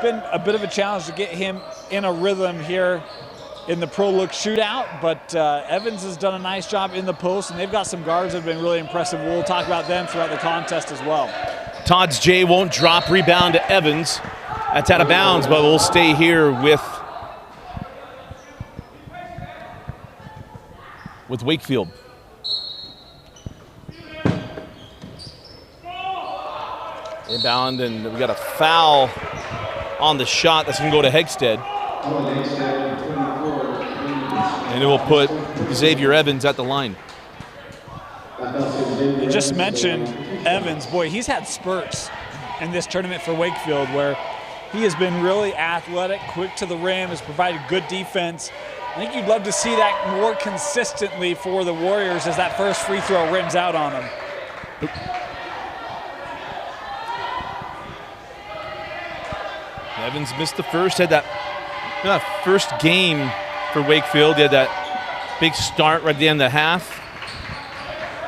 been a bit of a challenge to get him in a rhythm here in the Pro Look Shootout, but Evans has done a nice job in the post, and they've got some guards that have been really impressive. We'll talk about them throughout the contest as well. Todd's J won't drop, rebound to Evans. That's out of bounds, but we'll stay here with Wakefield. Inbound, and we got a foul on the shot. That's going to go to Hegstead. And it will put Xavier Evans at the line. You just mentioned Evans. Boy, he's had spurts in this tournament for Wakefield where he has been really athletic, quick to the rim, has provided good defense. I think you'd love to see that more consistently for the Warriors as that first free throw rims out on him. Evans missed the first, had that first game for Wakefield. He had that big start right at the end of the half.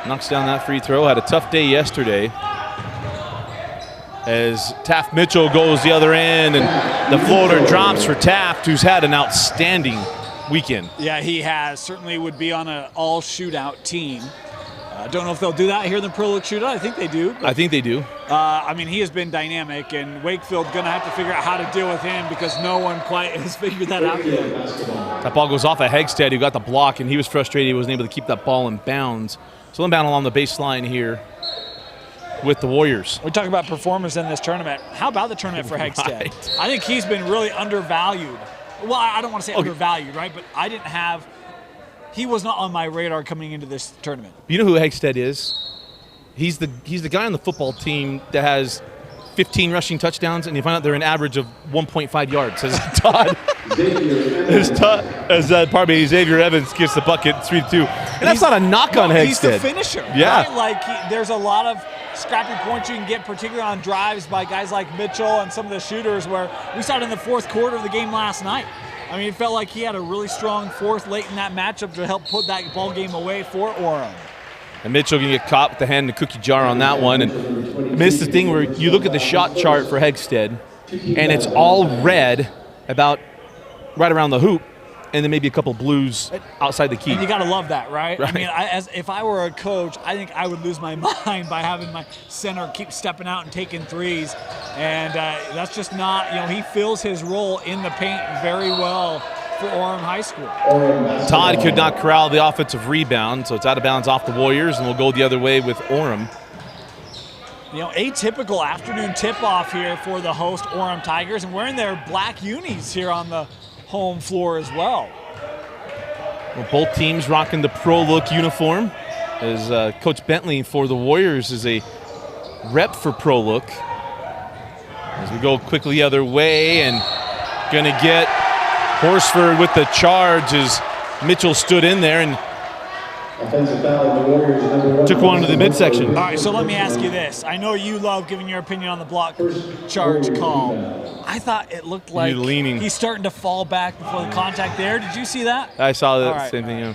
Knocks down that free throw, had a tough day yesterday. As Taft Mitchell goes the other end, and the floater drops for Taft, who's had an outstanding weekend. Yeah, he has. Certainly would be on an all-shootout team. I don't know if they'll do that here in the Pro Look Shootout. I think they do. I think they do. I mean, he has been dynamic, and Wakefield's going to have to figure out how to deal with him because no one quite has figured that out yet. That ball goes off of Hegstead, who got the block, and he was frustrated he wasn't able to keep that ball in bounds. So inbound along the baseline here with the Warriors. We talk about performers in this tournament. How about the tournament for Hegstead? Right. I think he's been really undervalued. Well, I don't want to say undervalued, right? But he was not on my radar coming into this tournament. You know who Hegstead is? He's the guy on the football team that has 15 rushing touchdowns, and you find out they're an average of 1.5 yards. As Xavier Evans gets the bucket, 3-2. And that's not a knock on Hegstead. He's the finisher. Yeah. Right? Like there's a lot of scrappy points you can get, particularly on drives by guys like Mitchell and some of the shooters, where we saw it in the fourth quarter of the game last night. I mean, it felt like he had a really strong fourth late in that matchup to help put that ball game away for Orem. And Mitchell can get caught with the hand in the cookie jar on that one. And it's the thing where you look at the shot chart for Hegstead, and it's all red about right around the hoop, and then maybe a couple blues outside the key. And you got to love that, right? I mean, if I were a coach, I think I would lose my mind by having my center keep stepping out and taking threes. And that's just not, he fills his role in the paint very well for Orem High School. Todd could not corral the offensive rebound, so it's out of bounds off the Warriors, and we'll go the other way with Orem. Atypical afternoon tip-off here for the host Orem Tigers, and wearing their black unis here on the home floor as well. Both teams rocking the Pro Look uniform, as Coach Bentley for the Warriors is a rep for Pro Look. As we go quickly the other way, and going to get Horsford with the charge as Mitchell stood in there and took one to the midsection. All right, so let me ask you this. I know you love giving your opinion on the block charge call. I thought it looked like he's starting to fall back before the contact there. Did you see that? I saw that same thing, yeah.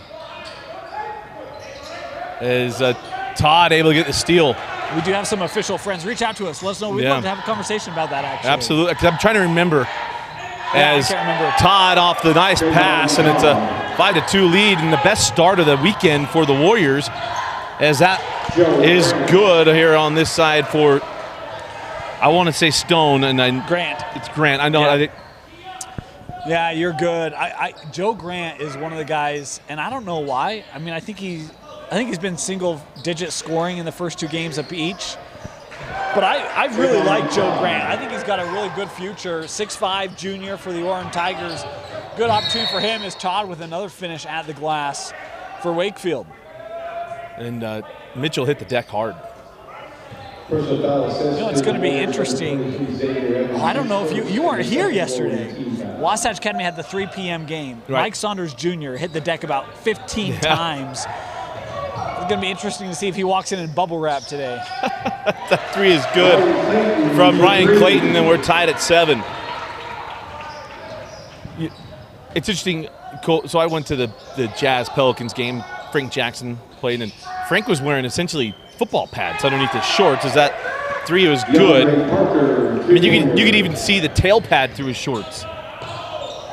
Is Todd able to get the steal? We do have some official friends. Reach out to us. Let us know. We'd love to have a conversation about that, actually. Absolutely, because I'm trying to remember. I can't remember. Todd off the nice pass, and it's a 5-2 lead, and the best start of the weekend for the Warriors, as that is good here on this side for, I want to say Stone, and Grant. It's Grant. I know. Yeah. Yeah, you're good. Joe Grant is one of the guys, and I don't know why. I mean, I think he's been single-digit scoring in the first two games of each. But I really like Joe Grant. I think he's got a really good future. 6'5" junior for the Orem Tigers. Good opportunity for him as Todd with another finish at the glass for Wakefield. And Mitchell hit the deck hard. It's going to be interesting. I don't know if you weren't here yesterday. Wasatch Academy had the 3 p.m. game. Right. Mike Saunders Jr. hit the deck about 15 times. It's going to be interesting to see if he walks in bubble wrap today. That three is good from Ryan Clayton, and we're tied at 7. It's interesting. So I went to the Jazz Pelicans game. Frank Jackson played, and Frank was wearing essentially football pads underneath his shorts. As that three was good. I mean, you could even see the tail pad through his shorts.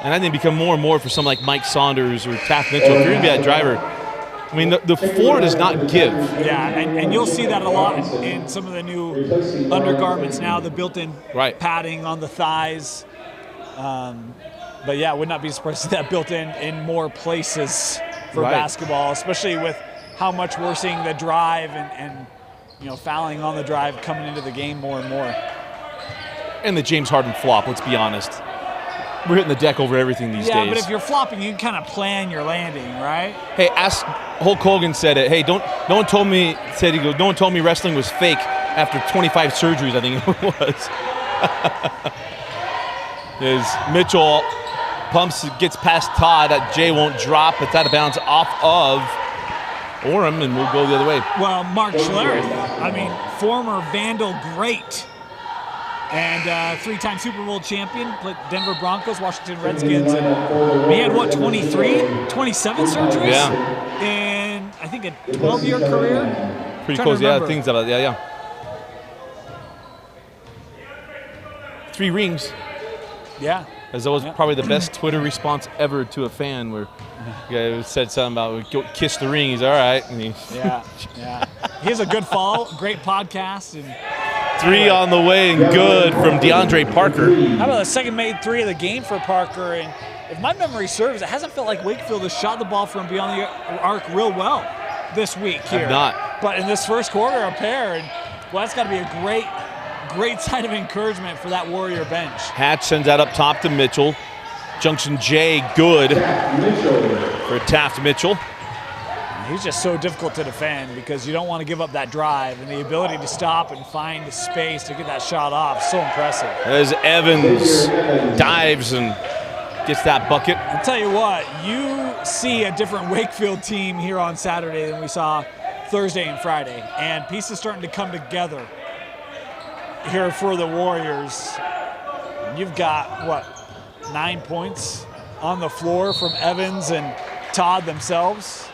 And I think become more and more for someone like Mike Saunders or Taft Mitchell. If you're going to be that driver, I mean, the floor does not give. Yeah, and you'll see that a lot in some of the new undergarments now, the built-in padding on the thighs. But yeah, I would not be surprised to see that built in more places for basketball, especially with how much we're seeing the drive and fouling on the drive coming into the game more and more. And the James Harden flop, let's be honest. We're hitting the deck over everything these days. Yeah, but if you're flopping, you can kind of plan your landing, right? Hey, Hulk Hogan said it. Hey, no one told me wrestling was fake after 25 surgeries, I think it was. As Mitchell gets past Todd, that Jay won't drop. It's out of bounds off of Orem, and we'll go the other way. Well, Mark Schlereth, I mean, former Vandal great. And three-time Super Bowl champion, played Denver Broncos, Washington Redskins, and he had, 27 surgeries? Yeah. In, I think, a 12-year career? Pretty close, yeah, things about it, yeah. 3 rings. Yeah. As that was probably the best Twitter response ever to a fan, where the guy said something about kiss the ring. He's all right. And yeah. He has a good fall, great podcast, and 3 on the way and good from DeAndre Parker. How about the second made 3 of the game for Parker? And if my memory serves, it hasn't felt like Wakefield has shot the ball from beyond the arc real well this week here. Have not. But in this first quarter, a pair, and well, that's got to be a great sign of encouragement for that Warrior bench. Hatch sends that up top to Mitchell. Junction J, good for Taft Mitchell. He's just so difficult to defend because you don't want to give up that drive, and the ability to stop and find space to get that shot off, so impressive. As Evans dives and gets that bucket. I'll tell you what, you see a different Wakefield team here on Saturday than we saw Thursday and Friday, and pieces starting to come together here for the Warriors. You've got, 9 points on the floor from Evans and Todd themselves.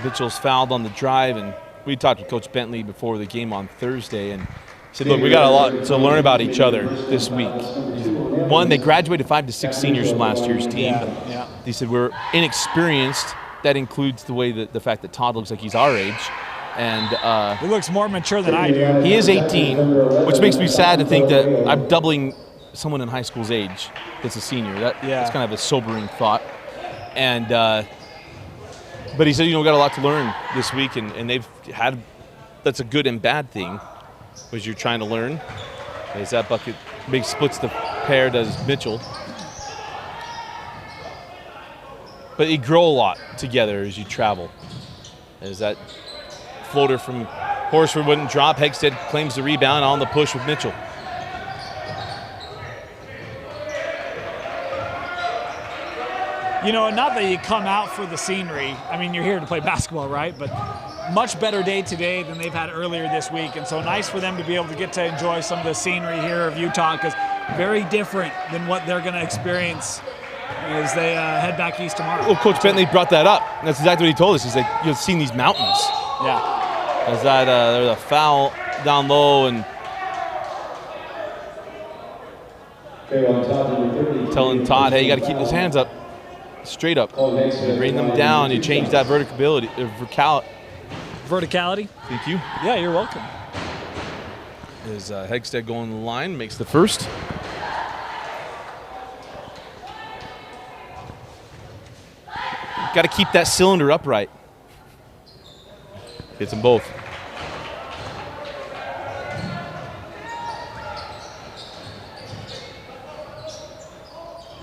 Mitchell's fouled on the drive, and we talked with Coach Bentley before the game on Thursday, and he said, look, we got a lot to learn about each other this week. One, they graduated 5 to 6 seniors from last year's team. Yeah. He said, we're inexperienced. That includes the fact that Todd looks like he's our age. And he looks more mature than I do. He is 18, which makes me sad to think that I'm doubling someone in high school's age that's a senior. That's kind of a sobering thought. And but he said, we got a lot to learn this week, and they've had, that's a good and bad thing, was you're trying to learn. As that bucket big splits the pair, does Mitchell. But you grow a lot together as you travel. As that floater from Horsford wouldn't drop, Hegstead claims the rebound on the push with Mitchell. Not that you come out for the scenery. I mean, you're here to play basketball, right? But much better day today than they've had earlier this week. And so nice for them to be able to get to enjoy some of the scenery here of Utah, because very different than what they're going to experience as they head back east tomorrow. Well, Coach Bentley brought that up. That's exactly what he told us. He's like, you've seen these mountains. Yeah. As that there's a foul down low, and telling Todd, hey, you got to keep his hands up. Straight up. You bring them down. You change that verticality. Verticality? Thank you. Yeah, you're welcome. Is Hegstead going to the line, makes the first. Got to keep that cylinder upright. Hits them both.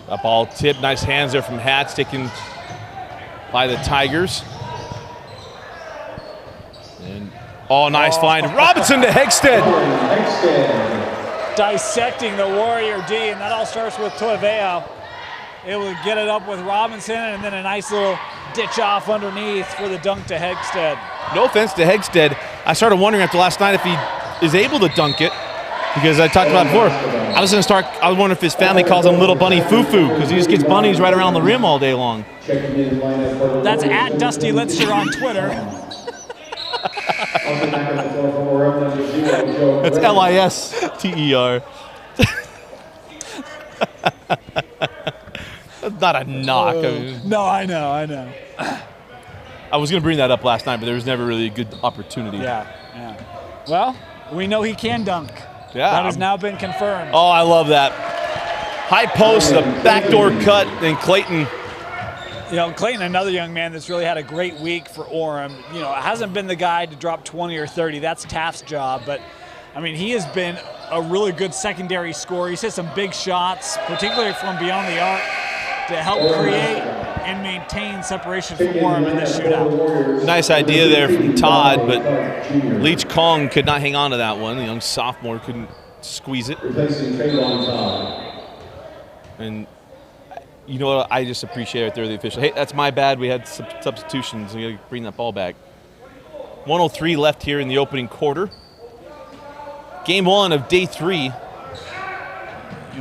That ball tipped. Nice hands there from Hatch, taken by the Tigers. And nice find. Robinson to Hegstead. Dissecting the Warrior D, and that all starts with Toiveo. Able to get it up with Robinson, and then a nice little ditch off underneath for the dunk to Hegstead. No offense to Hegstead. I started wondering after last night if he is able to dunk it, because I talked about it before. I was wondering if his family calls him Little Bunny Foo-Foo, because he just gets bunnies right around the rim all day long. That's at Dusty Litzer on Twitter. That's Lister. That's not a knock. No, I know. I was going to bring that up last night, but there was never really a good opportunity. Yeah. Well, we know he can dunk. Yeah. That has now been confirmed. Oh, I love that. High post, a backdoor cut, and Clayton. Clayton, another young man that's really had a great week for Orem. Hasn't been the guy to drop 20 or 30. That's Taft's job. But, he has been a really good secondary scorer. He's hit some big shots, particularly from beyond the arc, to help create and maintain separation from Orem in this shootout. Nice idea there from Todd, but Leach Kong could not hang on to that one. The young sophomore couldn't squeeze it. And you know what? I just appreciate it there, the official. Hey, that's my bad. We had some substitutions. We got to bring that ball back. 1:03 left here in the opening quarter. Game 1 of day 3.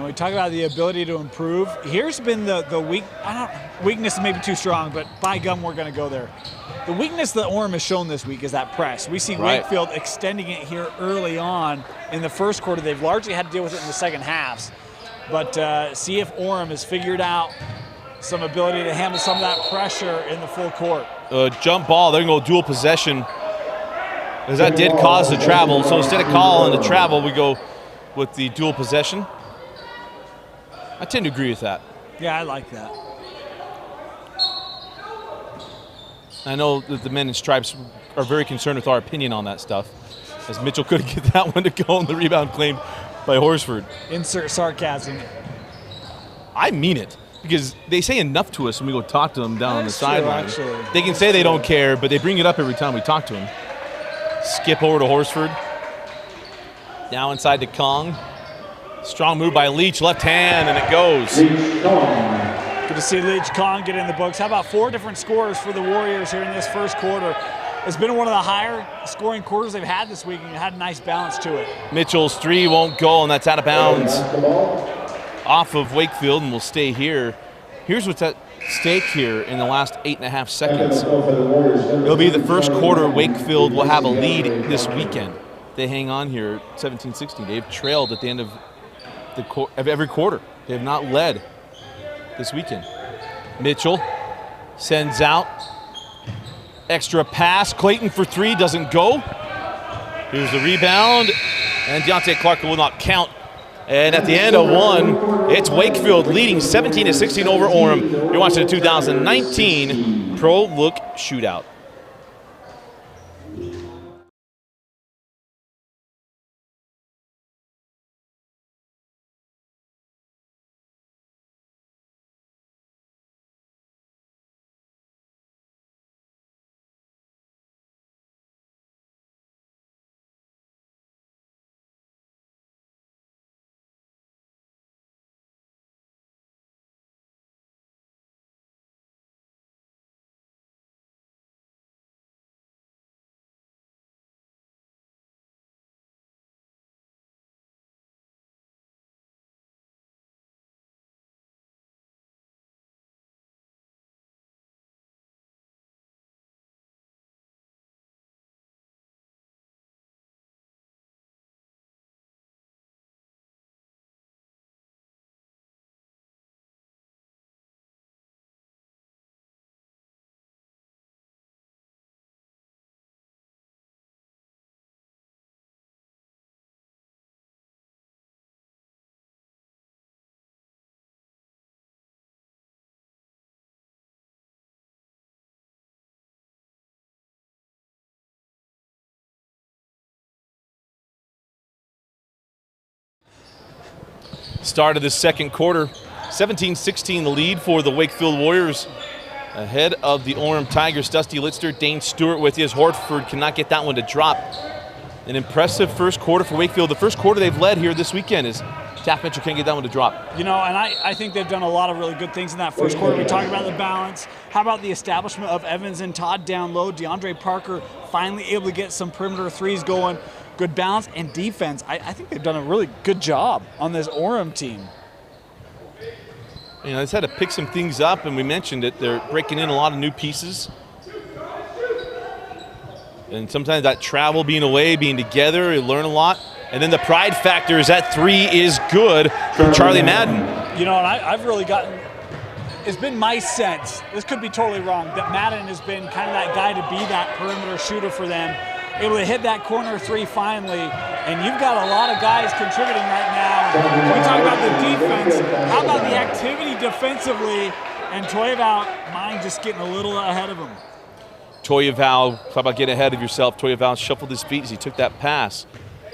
We talk about the ability to improve. Here's been the weakness may be too strong, but by gum, we're going to go there. The weakness that Orem has shown this week is that press. We see Wakefield extending it here early on in the first quarter. They've largely had to deal with it in the second halves. But see if Orem has figured out some ability to handle some of that pressure in the full court. Jump ball, they're going to go dual possession. Because that did cause the travel. So instead of calling the travel, we go with the dual possession. I tend to agree with that. Yeah, I like that. I know that the men in stripes are very concerned with our opinion on that stuff, as Mitchell couldn't get that one to go on the rebound claimed by Horsford. Insert sarcasm. I mean it, because they say enough to us when we go talk to them down on the sideline. They can That's say they don't care, but they bring it up every time we talk to them. Skip over to Horsford. Now inside to Kong. Strong move by Leach, left hand, and it goes. Good to see Leach Kong get in the books. How about 4 different scores for the Warriors here in this first quarter? It's been one of the higher scoring quarters they've had this week, and it had a nice balance to it. Mitchell's 3 won't go, and that's out of bounds off of Wakefield, and will stay here. Here's what's at stake here in the last 8.5 seconds. It'll be the first quarter Wakefield will have a lead this weekend. They hang on here 17-16. They've trailed at the end of every quarter. They have not led this weekend. Mitchell sends out. Extra pass. Clayton for 3 doesn't go. Here's the rebound. And Deontay Clark will not count. And at the end of 1, it's Wakefield leading 17-16 over Orem. You're watching the 2019 Pro Look Shootout. Start of the second quarter, 17-16 the lead for the Wakefield Warriors. Ahead of the Orem Tigers, Dusty Lister, Dane Stewart with you as Hortford cannot get that one to drop. An impressive first quarter for Wakefield. The first quarter they've led here this weekend is Taft Mitchell can't get that one to drop. And I think they've done a lot of really good things in that first quarter. We talked about the balance. How about the establishment of Evans and Todd down low? DeAndre Parker finally able to get some perimeter threes going. Good balance and defense. I think they've done a really good job on this Orem team. They just had to pick some things up, and we mentioned it. They're breaking in a lot of new pieces. And sometimes that travel, being away, being together, you learn a lot. And then the pride factor is that 3 is good from Charlie Madden. You know, and I've really gotten, it's been my sense, this could be totally wrong, that Madden has been kind of that guy to be that perimeter shooter for them, able to hit that corner 3 finally. And you've got a lot of guys contributing right now. We talk about the defense. How about the activity defensively? And Toivonen, mine just getting a little ahead of him. Toivonen, talk about getting ahead of yourself. Toivonen shuffled his feet as he took that pass.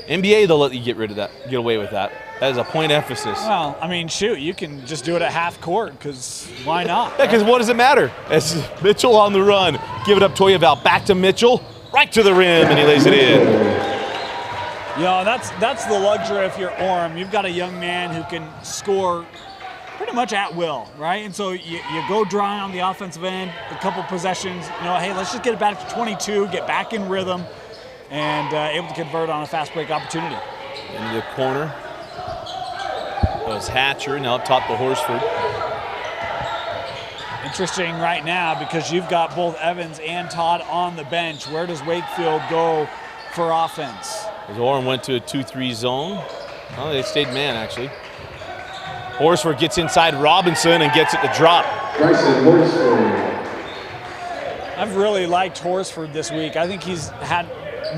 NBA, they'll let you get rid of that, get away with that. That is a point emphasis. Well, I mean, shoot, you can just do it at half court, because why not? Yeah, because what does it matter? As Mitchell on the run, give it up Toivonen, back to Mitchell, right to the rim, and he lays it in. You know, that's the luxury if you're Orem. You've got a young man who can score pretty much at will, right? And so you go dry on the offensive end, a couple possessions, you know, hey, let's just get it back to 22, get back in rhythm, and able to convert on a fast break opportunity. Into the corner. That was Hatcher, now up top to Horsford. Interesting right now because you've got both Evans and Todd on the bench. Where does Wakefield go for offense? As Orem went to a 2-3 zone. Oh, they stayed man, actually. Horsford gets inside Robinson and gets it to drop. I've really liked Horsford this week. I think he's had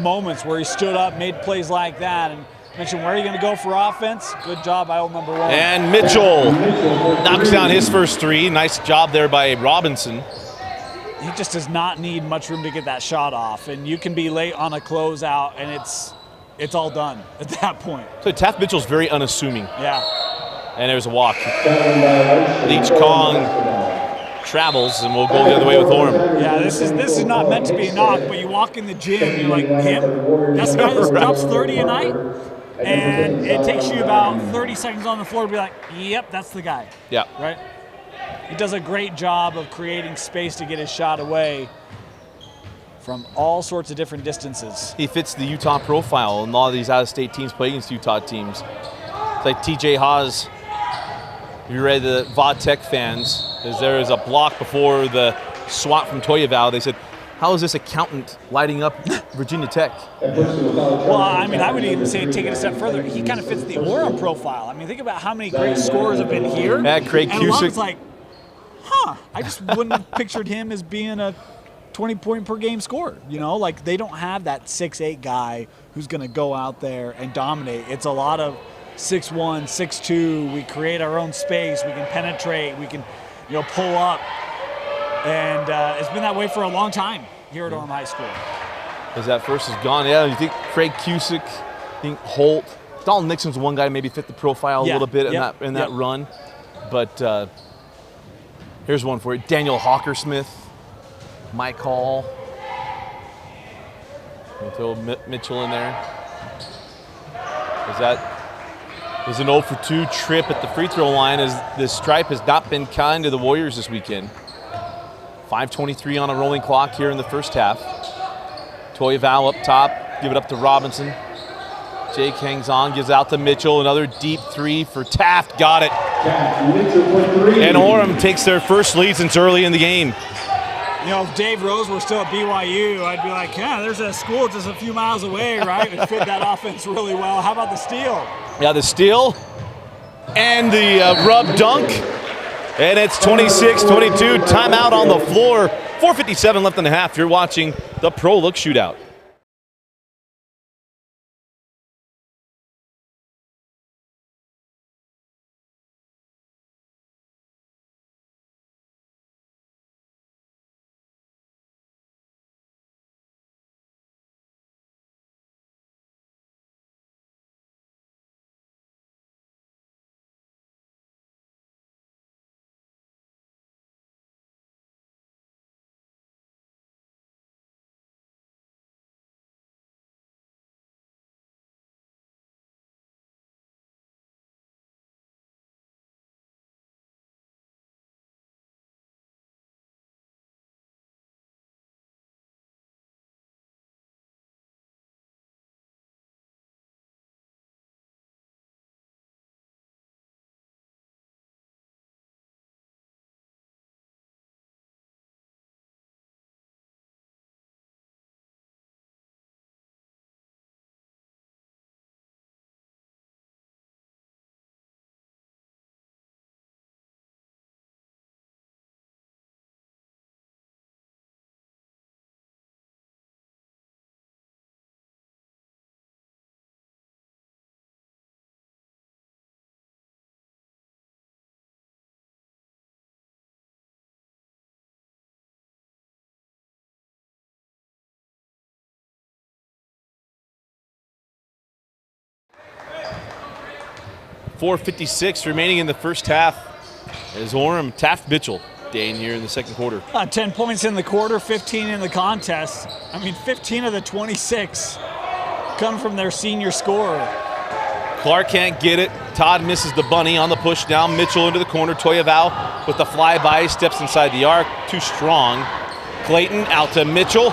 moments where he stood up, made plays like that, and mentioned where are you going to go for offense? Good job by old number 1. And Mitchell knocks down his first 3. Nice job there by Robinson. He just does not need much room to get that shot off, and you can be late on a closeout, and it's all done at that point. So Taft Mitchell's very unassuming. Yeah. And there's a walk. Leach Kong travels, and we'll go the other way with Orem. Yeah, this is not meant to be a knock, but you walk in the gym, you're like, him? That's the guy that drops 30 a night? And it takes you about 30 seconds on the floor to be like, yep, that's the guy. Yeah. Right? He does a great job of creating space to get his shot away from all sorts of different distances. He fits the Utah profile, and a lot of these out-of-state teams play against Utah teams. It's like TJ Haas. If you read the VodTech fans, as there is a block before the swat from Toivonen, they said, how is this accountant lighting up Virginia Tech? Well, I mean, I would even say take it a step further. He kind of fits the Orem profile. I mean, think about how many great scorers have been here. Yeah, Craig and a lot Cusick. it's like, I just wouldn't have pictured him as being a 20-point-per-game scorer. You know, like they don't have that 6'8" guy who's going to go out there and dominate. It's a lot of 6'1", 6'2". We create our own space. We can penetrate. We can, pull up. And it's been that way for a long time here at Orem High School. As that first is gone, yeah, you think Craig Cusick, you think Holt. Dalton Nixon's one guy maybe fit the profile a little bit in that run. But here's one for you. Daniel Hawkersmith, Mike Hall. We'll throw Mitchell in there. Is an 0 for 2 trip at the free throw line as this stripe has not been kind to the Warriors this weekend. 5:23 on a rolling clock here in the first half. Toivonen up top, give it up to Robinson. Jake hangs on, gives out to Mitchell. Another deep 3 for Taft, got it. And Orem takes their first lead since early in the game. If Dave Rose were still at BYU, I'd be like, yeah, there's a school just a few miles away, right? It fit that offense really well. How about the steal? Yeah, the steal and the rub dunk. And it's 26-22, timeout on the floor. 4:57 left in the half. You're watching the Pro Look Shootout. 4:56 remaining in the first half as Orem Taft Mitchell Dane here in the second quarter. 10 points in the quarter, 15 in the contest. I mean, 15 of the 26 come from their senior scorer. Clark can't get it. Todd misses the bunny on the push. Now Mitchell into the corner. Toyavau with the flyby, steps inside the arc. Too strong. Clayton out to Mitchell.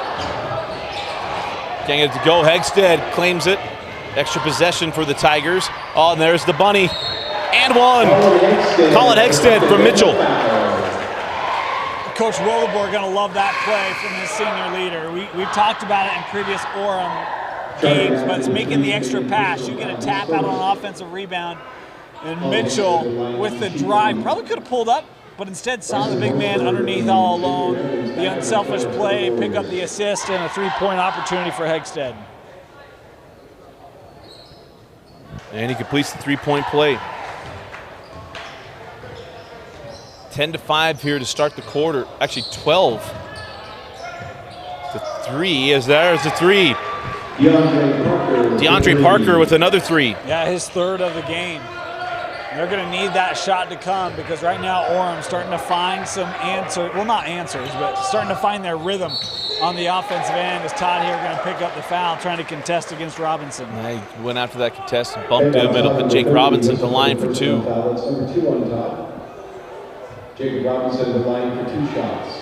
Can't get it to go. Hegstead claims it. Extra possession for the Tigers. Oh, and there's the bunny. And one. Colin Hegstead from Mitchell. Coach Rolleborg going to love that play from his senior leader. We've talked about it in previous Orem games, but it's making the extra pass. You get a tap out on an offensive rebound, and Mitchell with the drive probably could have pulled up, but instead saw the big man underneath all alone. The unselfish play, pick up the assist, and a three-point opportunity for Hegstead. And he completes the three-point play. 10-5 here to start the quarter. Actually 12 to 3 as there's a three. DeAndre Parker with another three. Yeah, his third of the game. They're going to need that shot to come because right now Orem's starting to find some answers. Well, not answers, but starting to find their rhythm on the offensive end. As Todd here going to pick up the foul, trying to contest against Robinson. He went after that contest and bumped him. It'll put Jake Robinson at the line for two. Number 2 on top. Jacob Robinson at the line for 2 shots.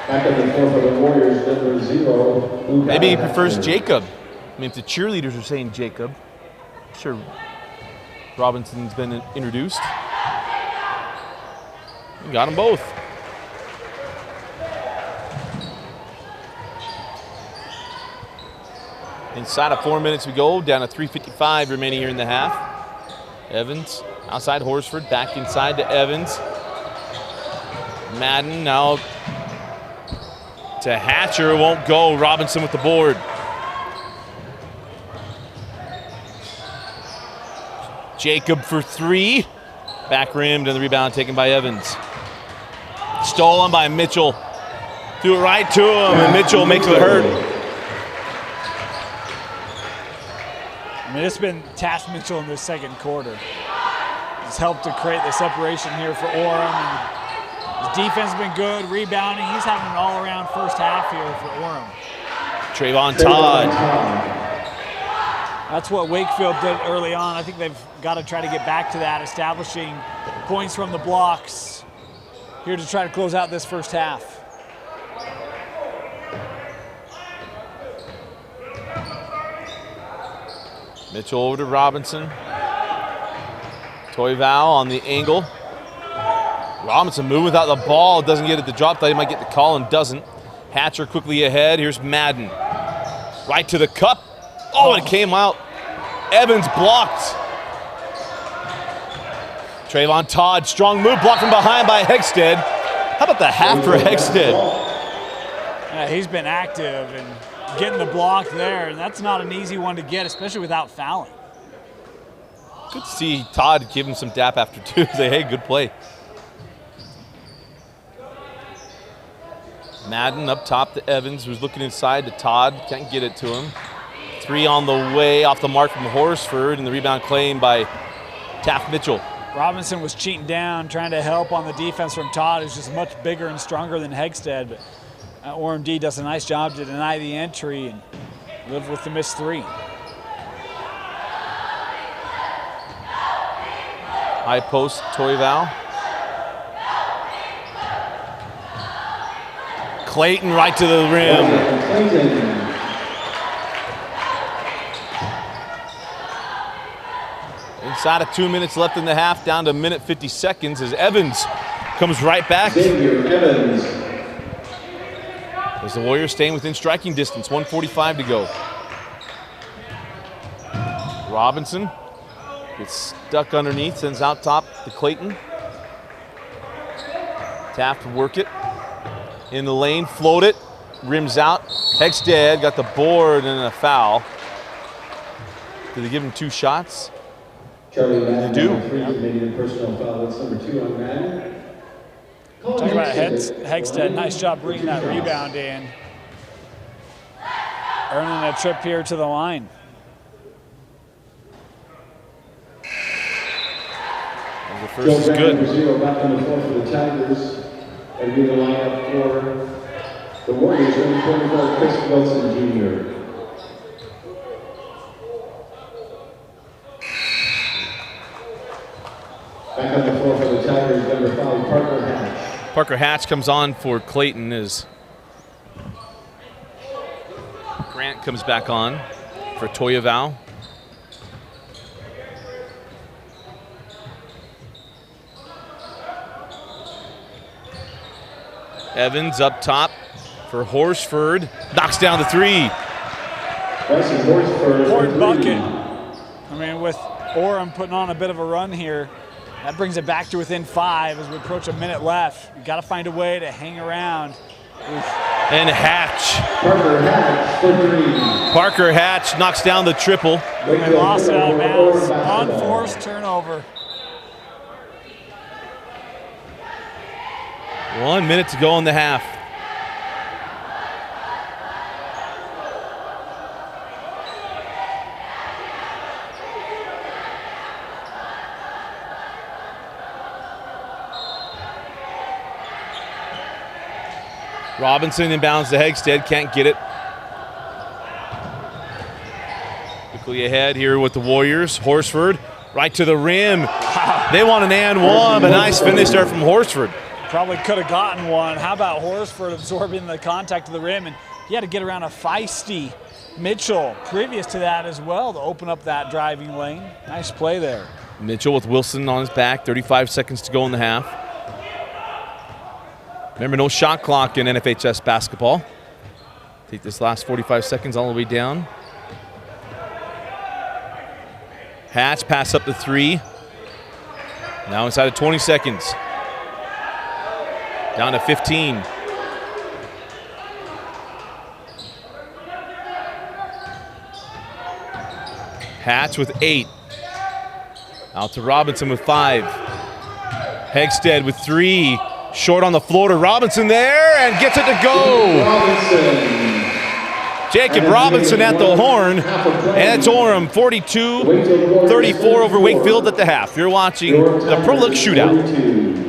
Back on the floor for the Warriors, number 0. Maybe he prefers Jacob. I mean, if the cheerleaders are saying Jacob, I'm sure Robinson's been introduced. We got them both. Inside of 4 minutes we go, down to 3:55 remaining here in the half. Evans outside Horsford, back inside to Evans. Madden now to Hatcher, won't go. Robinson with the board. Jacob for three. Back rimmed and the rebound taken by Evans. Stolen by Mitchell. Threw it right to him and Mitchell makes it hurt. I mean, it's been Taft Mitchell in this second quarter. He's helped to create the separation here for Orem. And his defense has been good, rebounding. He's having an all-around first half here for Orem. Trayvon Todd. That's what Wakefield did early on. I think they've got to try to get back to that, establishing points from the blocks here to try to close out this first half. Mitchell over to Robinson. Toyavau on the angle. Robinson moving without the ball, doesn't get it to drop. Thought he might get the call and doesn't. Hatcher quickly ahead. Here's Madden. Right to the cup. Oh, it came out. Evans blocked. Trayvon Todd, strong move, blocked from behind by Hegstead. How about the half for Hegstead? Yeah, he's been active and getting the block there, and that's not an easy one to get, especially without fouling. Good to see Todd give him some dap after two. Say, hey, good play. Madden up top to Evans, who's looking inside to Todd. Can't get it to him. Three on the way, off the mark from Horsford, and the rebound claimed by Taft Mitchell. Robinson was cheating down, trying to help on the defense from Todd, who's just much bigger and stronger than Hegstead. But Orem D does a nice job to deny the entry and live with the missed three. High post, Toyavau. Clayton right to the rim. Inside of 2 minutes left in the half, down to a minute 50 seconds as Evans comes right back. Evans. As the Warriors staying within striking distance, 1:45 to go. Robinson gets stuck underneath, sends out top to Clayton. Taft work it. In the lane, float it, rims out. Hegstead got the board and a foul. Did they give him 2 shots? Charlie Madden, They do. number 3, committed a personal foul. That's number 2 on Madden. Talk about Hegstead, nice job bringing that rebound in. Earning a trip here to the line. The first is good. Number 0 back on the floor for the Tigers. And be the lineup for the Warriors, number 24, Chris Wilson Jr. Back on the floor for the Tigers, number 5, Parker Hatch. Parker Hatch comes on for Clayton as Grant comes back on for Toyavau. Evans up top for Horsford. Knocks down the three. Important bucket. I mean, with Orem putting on a bit of a run here, that brings it back to within 5 as we approach a minute left. You got to find a way to hang around. And Hatch. Parker Hatch for 3. Parker Hatch knocks down the triple. They lost it out of bounds. Unforced turnover. 1 minute to go in the half. Robinson inbounds to Hegstead, can't get it. Quickly ahead here with the Warriors. Horsford right to the rim. They want an and one, but nice finish there from Horsford. Probably could have gotten one. How about Horsford absorbing the contact of the rim? And he had to get around a feisty Mitchell previous to that as well to open up that driving lane. Nice play there. Mitchell with Wilson on his back, 35 seconds to go in the half. Remember, no shot clock in NFHS basketball. Take this last 45 seconds all the way down. Hatch pass up the 3. Now inside of 20 seconds. Down to 15. Hatch with 8. Out to Robinson with 5. Hegstead with 3. Short on the floor to Robinson there and gets it to go. Jacob Robinson at the horn. And it's Orem 42-34 over Wakefield at the half. You're watching the Pro Look Shootout.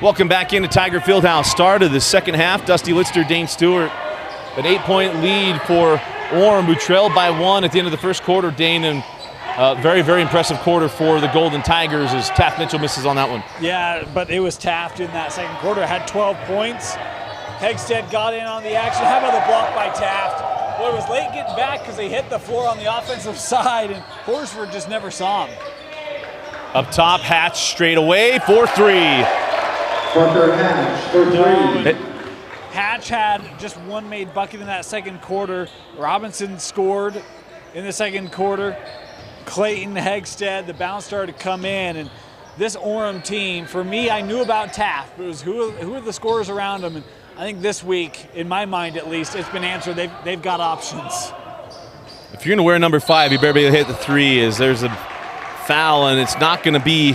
Welcome back into Tiger Fieldhouse. Start of the second half. Dusty Litster, Dane Stewart. An 8-point lead for Orem, who trailed by 1 at the end of the first quarter. Dane, and very, very impressive quarter for the Golden Tigers as Taft Mitchell misses on that one. Yeah, but it was Taft in that second quarter. Had 12 points. Hegstead got in on the action. How about the block by Taft? Boy, it was late getting back because they hit the floor on the offensive side, and Horsford just never saw him. Up top, Hatch straight away for 3. Parker Hatch for 3. Hatch had just one made bucket in that second quarter. Robinson scored in the second quarter. Clayton, Hegstead, the bounce started to come in. And this Orem team, for me, I knew about Taft, but it was who are the scorers around them. And I think this week, in my mind at least, it's been answered. They've got options. If you're going to wear number 5, you better be able to hit the 3, as there's a foul, and it's not going to be,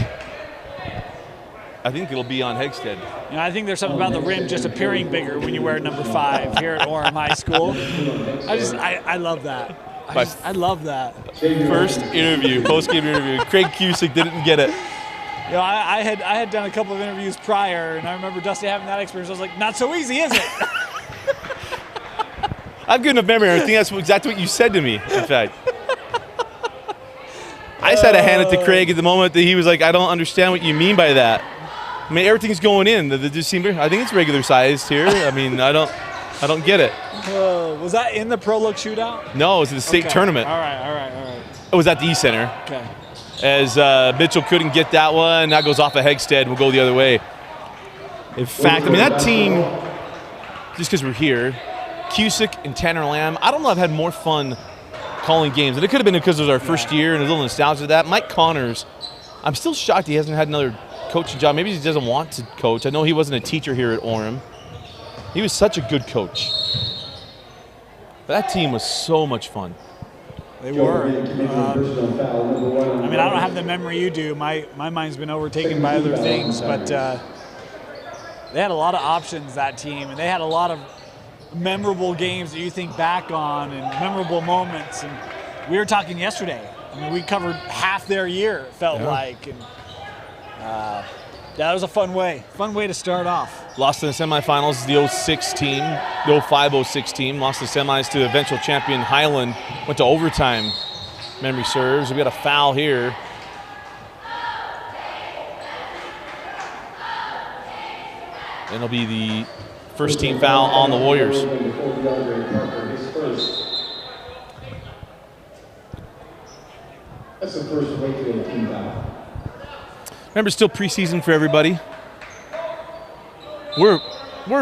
I think it'll be on Hegstead. You know, I think there's something about the rim just appearing bigger when you wear number 5 here at Orem High School. I love that. I love that. First interview, post-game interview. Craig Cusick didn't get it. You know, I had done a couple of interviews prior, and I remember Dusty having that experience. I was like, not so easy, is it? I have good enough memory. I think that's exactly what you said to me, in fact. I just had to hand it to Craig at the moment that he was like, I don't understand what you mean by that. I mean, everything's going in. I think it's regular sized here. I mean, I don't get it. Was that in the Pro Look shootout? No, it was in the state tournament. All right. It was at the East Center. Okay. As Mitchell couldn't get that one, that goes off of Hegstead and will go the other way. In fact, I mean, that team, just because we're here, Cusick and Tanner Lamb, I don't know, I've had more fun calling games. And it could have been because it was our first year and a little nostalgia to that. Mike Connors, I'm still shocked he hasn't had another coaching job. Maybe he doesn't want to coach. I know he wasn't a teacher here at Orem. He was such a good coach. But that team was so much fun. They were. I mean, I don't have the memory you do. My mind's been overtaken by other things, but they had a lot of options, that team, and they had a lot of memorable games that you think back on and memorable moments. And we were talking yesterday. I mean, we covered half their year, it felt like. And that was a fun way to start off. Lost in the semifinals, the 06 team, the 05-06 team. Lost the semis to the eventual champion Highland. Went to overtime, memory serves. We got a foul here. And it'll be the first team foul on the Warriors. That's the first Wakefield team foul. Remember, still preseason for everybody. We're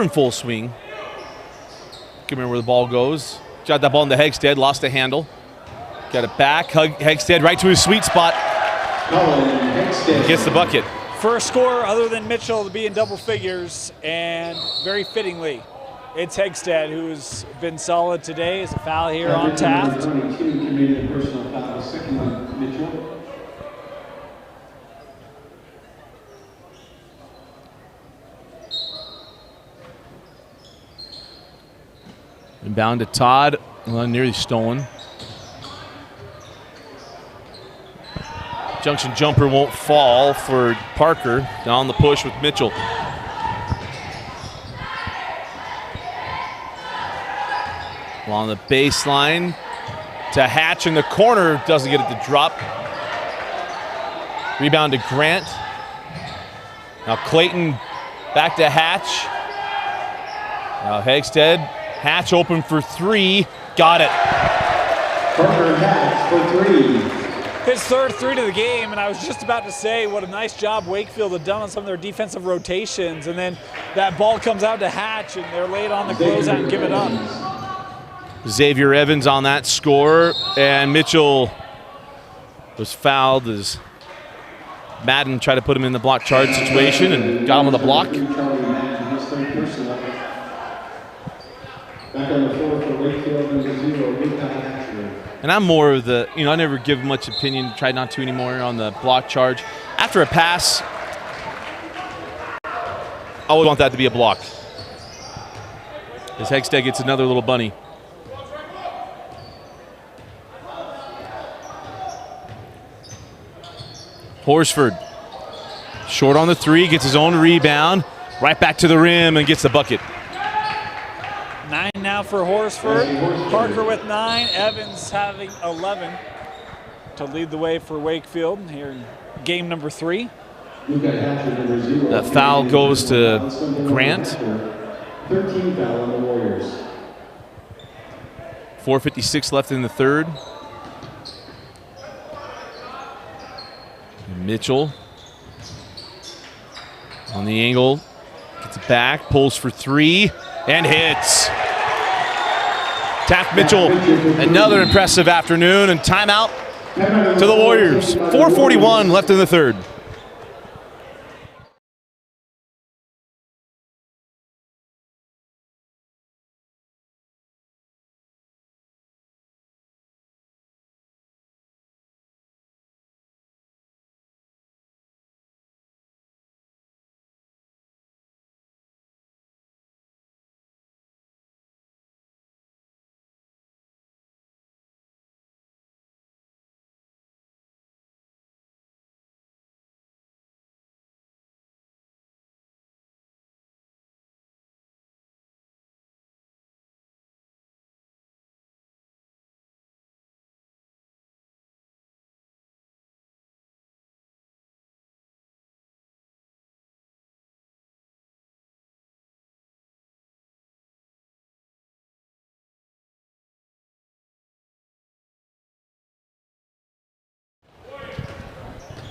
in full swing. Can't remember where the ball goes. Got that ball into Hegstead, lost the handle. Got it back. Hegstead right to his sweet spot. Gets the bucket. First scorer other than Mitchell to be in double figures, and very fittingly, it's Hegstead who's been solid today. It's a foul here on Taft. 22 committed personal foul, second on Mitchell. Inbound to Todd, nearly stolen. Junction jumper won't fall for Parker. Down the push with Mitchell. Along the baseline to Hatch in the corner. Doesn't get it to drop. Rebound to Grant. Now Clayton back to Hatch. Now Hegstead. Hatch open for 3. Got it. Parker Hatch for 3. His third 3 to the game, and I was just about to say what a nice job Wakefield had done on some of their defensive rotations, and then that ball comes out to Hatch, and they're late on the closeout and give it up. Xavier Evans on that score, and Mitchell was fouled as Madden tried to put him in the block charge situation and got him with a block. Back on the floor for Wakefield, number 0, And I'm more of the, I never give much opinion, try not to anymore on the block charge. After a pass, I always want that to be a block. As Hegstead gets another little bunny. Horsford, short on the 3, gets his own rebound. Right back to the rim and gets the bucket. 9 now for Horsford. Parker with 9. Evans having 11 to lead the way for Wakefield here in game number 3. That foul goes to Grant. 13 foul on the Warriors. 4:56 left in the third. Mitchell on the angle, gets it back, pulls for 3, and hits. Taft Mitchell, another impressive afternoon, and timeout to the Warriors. 4:41 left in the third.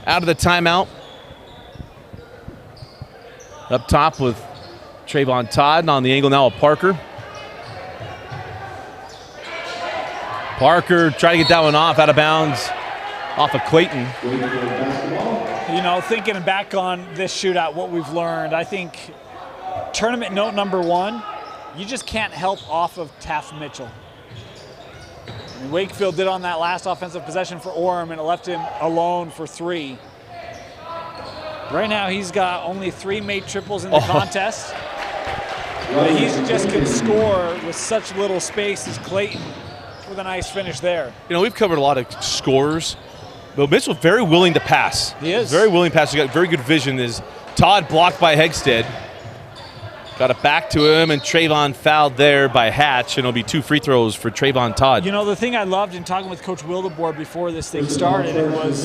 Out of the timeout. Up top with Trayvon Todd, and on the angle now with Parker. Parker trying to get that one off, out of bounds, off of Clayton. You know, thinking back on this shootout, what we've learned, I think tournament note number 1, you just can't help off of Taft Mitchell. I mean, Wakefield did on that last offensive possession for Orem, and it left him alone for 3. Right now, he's got only 3 made triples in the contest. But he just can score with such little space as Clayton with a nice finish there. You know, we've covered a lot of scores, but Mitchell very willing to pass. He is. Very willing to pass. He got very good vision. Is Todd blocked by Hegstead. Got it back to him, and Trayvon fouled there by Hatch, and it'll be 2 free throws for Trayvon Todd. You know, the thing I loved in talking with Coach Wildeboer before this thing started, it was,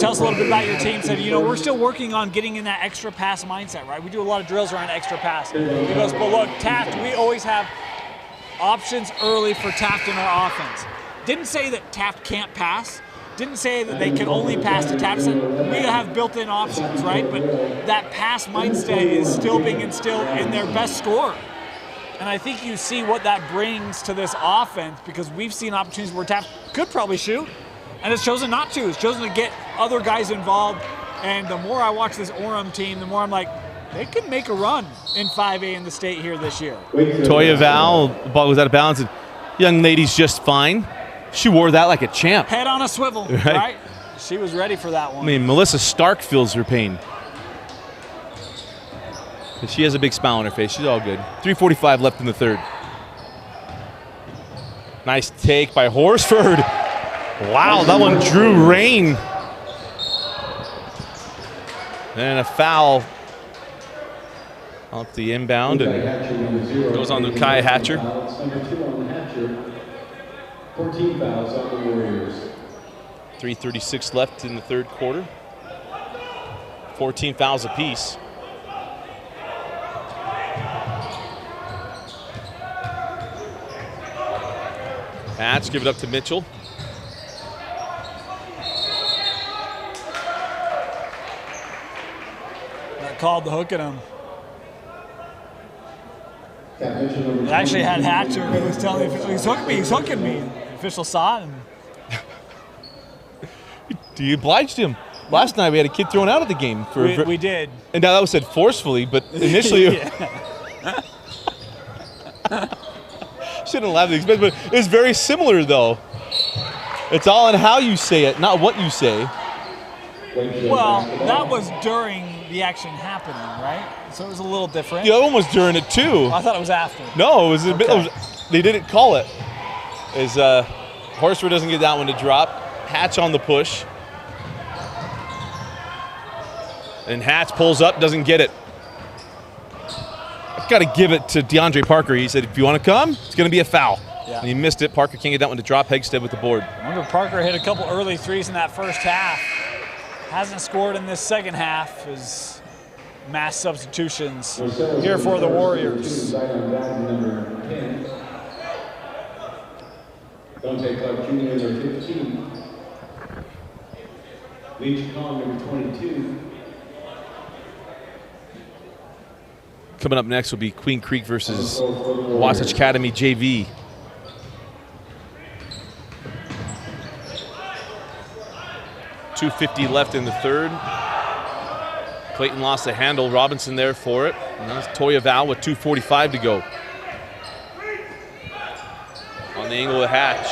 tell us a little bit about your team. Said, we're still working on getting in that extra pass mindset, right? We do a lot of drills around extra pass. He goes, but look, Taft, we always have options early for Taft in our offense. Didn't say that Taft can't pass. Didn't say that they can only pass to Taft. We have built-in options, right? But that pass mindset is still being instilled in their best scorer. And I think you see what that brings to this offense, because we've seen opportunities where Taft could probably shoot, and it's chosen not to. It's chosen to get other guys involved. And the more I watch this Orem team, the more I'm like, they could make a run in 5A in the state here this year. Toya Val, the ball was out of bounds, and young lady's just fine. She wore that like a champ. Head on a swivel, right? She was ready for that one. I mean, Melissa Stark feels her pain. But she has a big smile on her face. She's all good. 3:45 left in the third. Nice take by Horsford. Wow, that one drew rain. And a foul off the inbound, and goes on to Kai Hatcher. 14 fouls on the Warriors. 3:36 left in the third quarter. 14 fouls apiece. Hatch give it up to Mitchell. That called the hook at him. It actually had Hatcher who was telling the official, he's hooking me. The official saw it. And He obliged him. Last night we had a kid thrown out of the game. We did. And now that was said forcefully, but initially shouldn't laugh at the expense, but it's very similar though. It's all on how you say it, not what you say. Well, that was during the action happening, right? So it was a little different. The other one was during it too. I thought it was after. No, it was a bit. They didn't call it. As Horsford doesn't get that one to drop. Hatch on the push. And Hatch pulls up, doesn't get it. got to give it to DeAndre Parker. He said, if you want to come, it's going to be a foul. Yeah. And he missed it. Parker can't get that one to drop. Hegstead with the board. Remember, Parker hit a couple early threes in that first half. Hasn't scored in this second half. His mass substitutions here for the Warriors. Dante Clark Jr., number 15. Leach Kong, number 22. Coming up next will be Queen Creek versus Wasatch Academy JV. .250 left in the third. Clayton lost the handle. Robinson there for it. And that's Toya Val with 2:45 to go. On the angle of the hatch.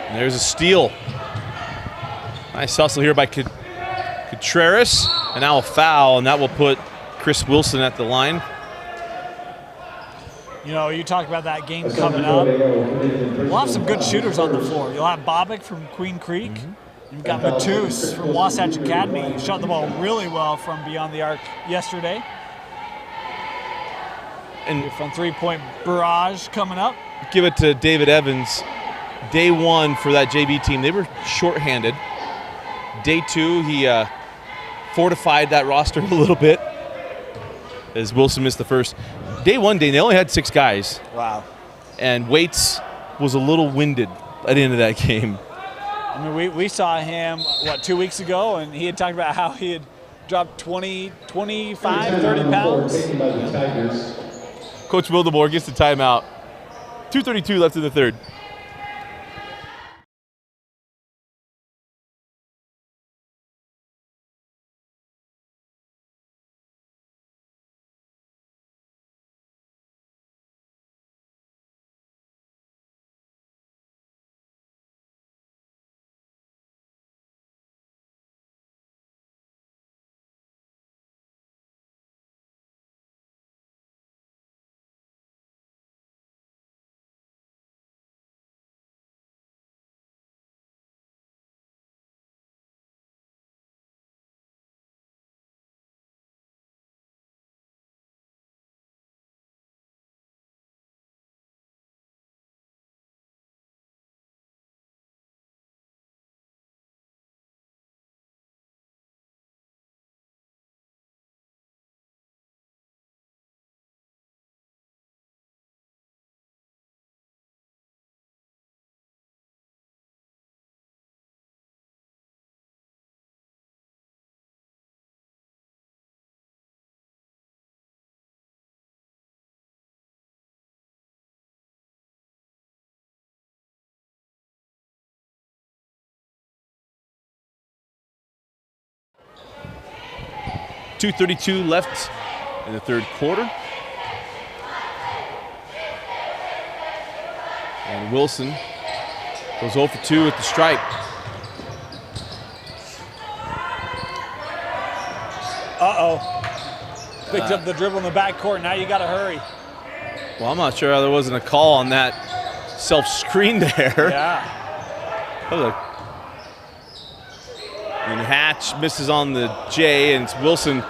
And there's a steal. Nice hustle here by Contreras. And now a foul, and that will put Chris Wilson at the line. You know, you talk about that game coming up. We'll have some good shooters on the floor. You'll have Bobick from Queen Creek. You've got Matus from Wasatch Academy. He shot the ball really well from beyond the arc yesterday. And from three-point barrage coming up. Give it to David Evans. Day one for that JV team, they were shorthanded. Day two, he fortified that roster a little bit as Wilson missed the first. Day one, they only had 6 guys. Wow. And Waits was a little winded at the end of that game. I mean, we saw him, 2 weeks ago, and he had talked about how he had dropped 20, 25, 30 pounds. Coach Wildemore gets the timeout. 2:32 left in the third. .232 left in the third quarter. And Wilson goes 0 for 2 at the stripe. Picked up the dribble in the backcourt. Now you got to hurry. Well, I'm not sure how there wasn't a call on that self-screen there. Yeah. And Hatch misses on the J, and it's Wilson.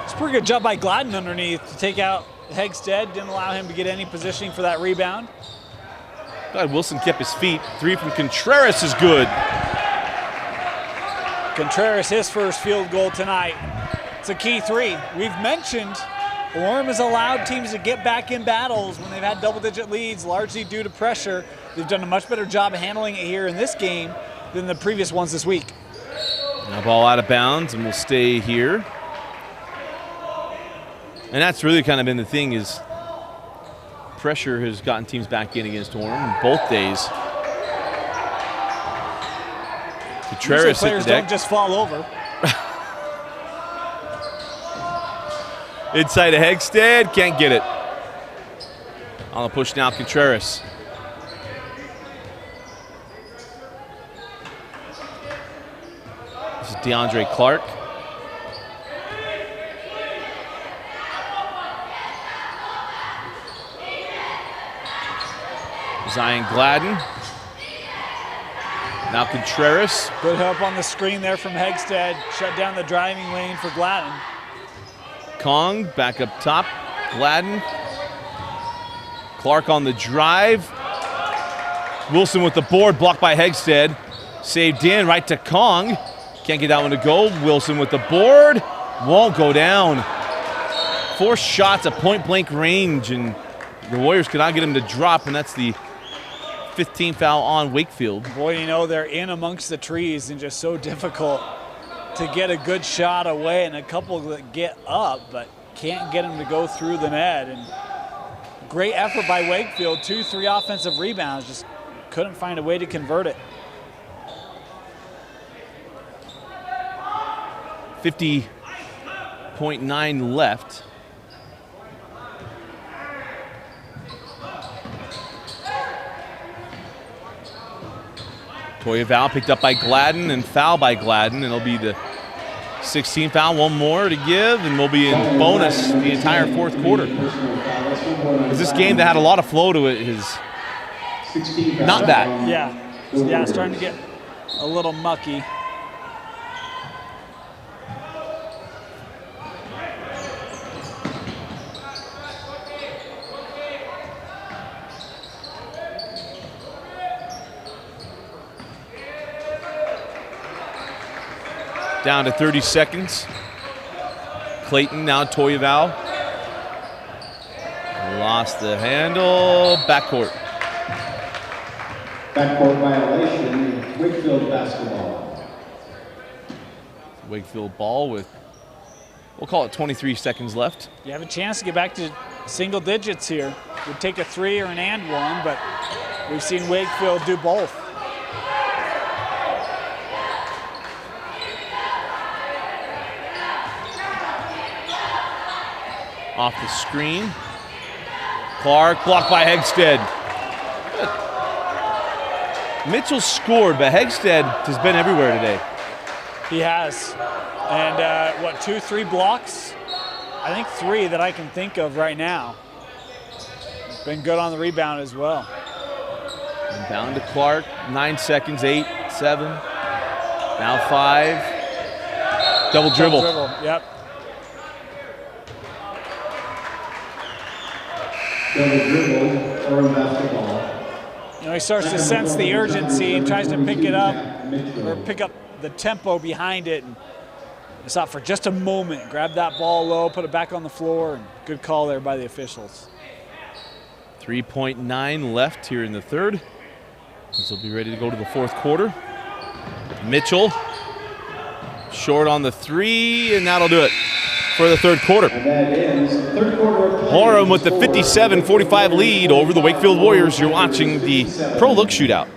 It's a pretty good job by Gladden underneath to take out Hegstead. Didn't allow him to get any positioning for that rebound. Glad Wilson kept his feet. 3 from Contreras is good. Contreras, his first field goal tonight. It's a key 3. We've mentioned Orem has allowed teams to get back in battles when they've had double-digit leads, largely due to pressure. They've done a much better job of handling it here in this game than the previous ones this week. Now ball out of bounds, and we'll stay here. And that's really kind of been the thing, is pressure has gotten teams back in against Orem both days. Contreras hit the deck. Don't just fall over. Inside of Hegstead, can't get it. On the push now, Contreras. This is DeAndre Clark. Zion Gladden. Now Contreras. Good help on the screen there from Hegstead. Shut down the driving lane for Gladden. Kong back up top. Gladden. Clark on the drive. Wilson with the board, blocked by Hegstead. Saved in, right to Kong. Can't get that one to go. Wilson with the board. Won't go down. 4 shots at point-blank range, and the Warriors could not get him to drop, and that's the 15th foul on Wakefield. Boy, you know, they're in amongst the trees and just so difficult to get a good shot away, and a couple that get up, but can't get him to go through the net. And great effort by Wakefield. 2-3 offensive rebounds, just couldn't find a way to convert it. 50.9 left. Toya Val picked up by Gladden and foul by Gladden, and it'll be the 16th foul. One more to give, and we'll be in bonus the entire 4th quarter. Because this game that had a lot of flow to it is not that. Yeah, it's starting to get a little mucky. Down to 30 seconds. Clayton, now Toya Val. Lost the handle. Backcourt. Backcourt violation, Wakefield basketball. Wakefield ball with, we'll call it 23 seconds left. You have a chance to get back to single digits here. Would take a 3 or an and one, but we've seen Wakefield do both. Off the screen. Clark blocked by Hegstead. Mitchell scored, but Hegstead has been everywhere today. He has. And 2-3 blocks? I think 3 that I can think of right now. Been good on the rebound as well. And down to Clark. 9 seconds, 8, 7. Now 5. Double dribble. Yep. Double dribble, Orem basketball. You know, he starts to sense the urgency and tries to pick it up or pick up the tempo behind it. And stop for just a moment, grab that ball low, put it back on the floor, and good call there by the officials. 3.9 left here in the 3rd. This will be ready to go to the 4th quarter. Mitchell short on the 3, and that'll do it for the 3rd quarter. And that ends the 3rd quarter of play. Orem with the 57-45 lead over the Wakefield Warriors. You're watching the Pro Look Shootout.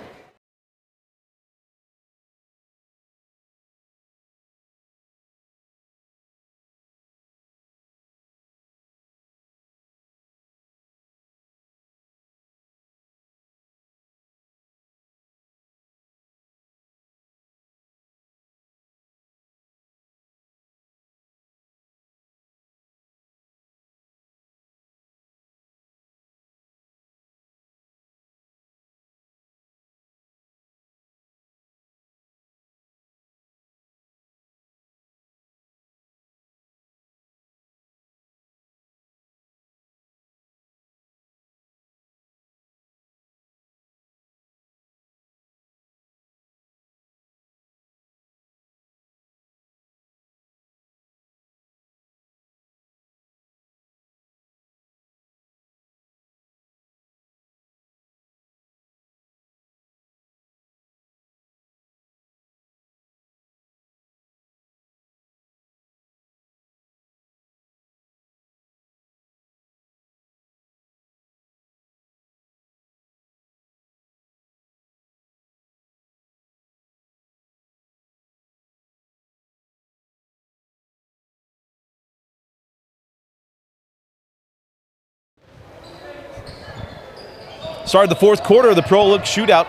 Started the 4th quarter of the Pro Look Shootout.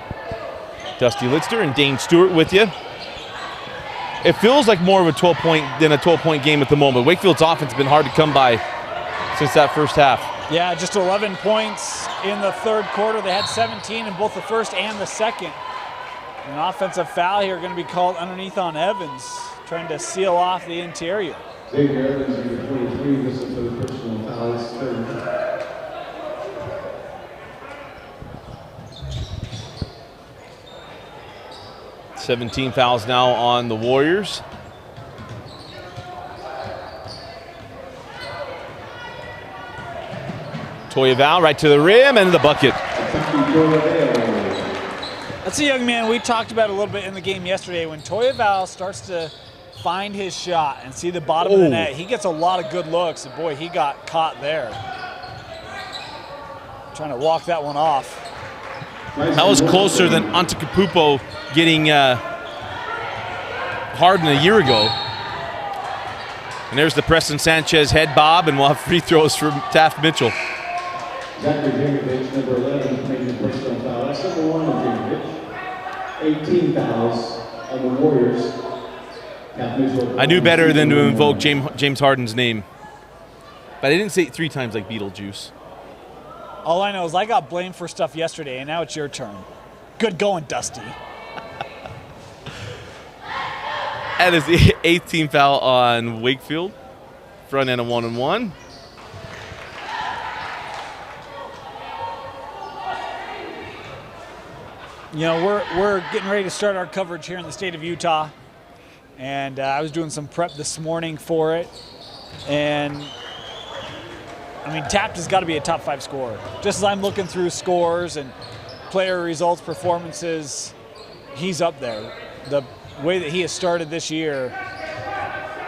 Dusty Lidster and Dane Stewart with you. It feels like more of a 12-point game at the moment. Wakefield's offense has been hard to come by since that first half. Yeah, just 11 points in the 3rd quarter. They had 17 in both the 1st and the 2nd. An offensive foul here going to be called underneath on Evans, trying to seal off the interior. Xavier Evans, number 23, fouls, third. 17 fouls now on the Warriors. Toya Val right to the rim and the bucket. That's a young man we talked about a little bit in the game yesterday. When Toya Val starts to find his shot and see the bottom of the net, he gets a lot of good looks, and boy, he got caught there. Trying to walk that one off. That was closer than Antetokounmpo getting Harden a year ago. And there's the Preston Sanchez head bob, and we'll have free throws for Taft Mitchell. Zachary Jakovich, number 11, made the personal foul. That's number 1 of Jakovich. 18 fouls on the Warriors. I knew better than to invoke James Harden's name. But I didn't say it 3 times like Beetlejuice. All I know is I got blamed for stuff yesterday, and now it's your turn. Good going, Dusty. That is the 18th foul on Wakefield. Front end of 1-on-1. You know, we're getting ready to start our coverage here in the state of Utah. And I was doing some prep this morning for it. And, I mean, Taft has got to be a top 5 scorer. Just as I'm looking through scores and player results, performances, he's up there. The way that he has started this year,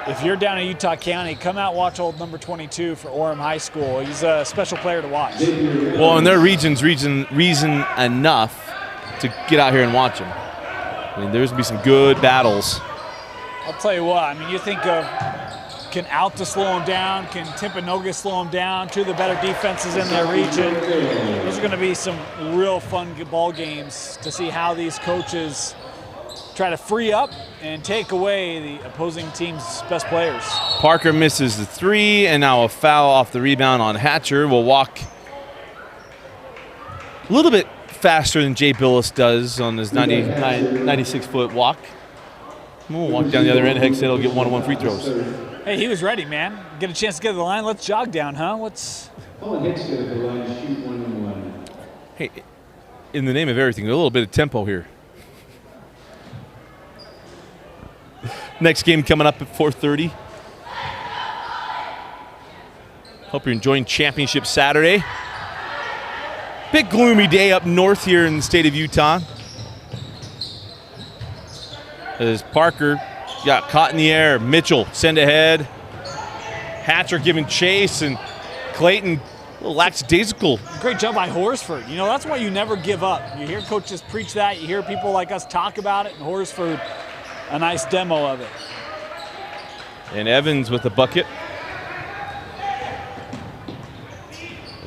if you're down in Utah County, come out watch old number 22 for Orem High School. He's a special player to watch. Well, and their region's reason enough to get out here and watch him. I mean, there's going to be some good battles. I'll tell you what, I mean, you think of, can Alta slow him down? Can Timpanogos slow him down? 2 of the better defenses in their region. Those are going to be some real fun ball games to see how these coaches try to free up and take away the opposing team's best players. Parker misses the 3, and now a foul off the rebound on Hatcher. Will walk a little bit faster than Jay Billis does on his 96-foot walk. We'll walk down the other end. Heck said he'll get 1-on-1 free throws. Hey, he was ready, man. Get a chance to get to the line. Let's jog down, huh? What's? Hey, in the name of everything, a little bit of tempo here. Next game coming up at 4:30. Hope you're enjoying Championship Saturday. Big gloomy day up north here in the state of Utah. As Parker got caught in the air. Mitchell send ahead. Hatcher giving chase, and Clayton a little lackadaisical. Great job by Horsford. You know, that's why you never give up. You hear coaches preach that. You hear people like us talk about it, and Horsford, a nice demo of it. And Evans with the bucket.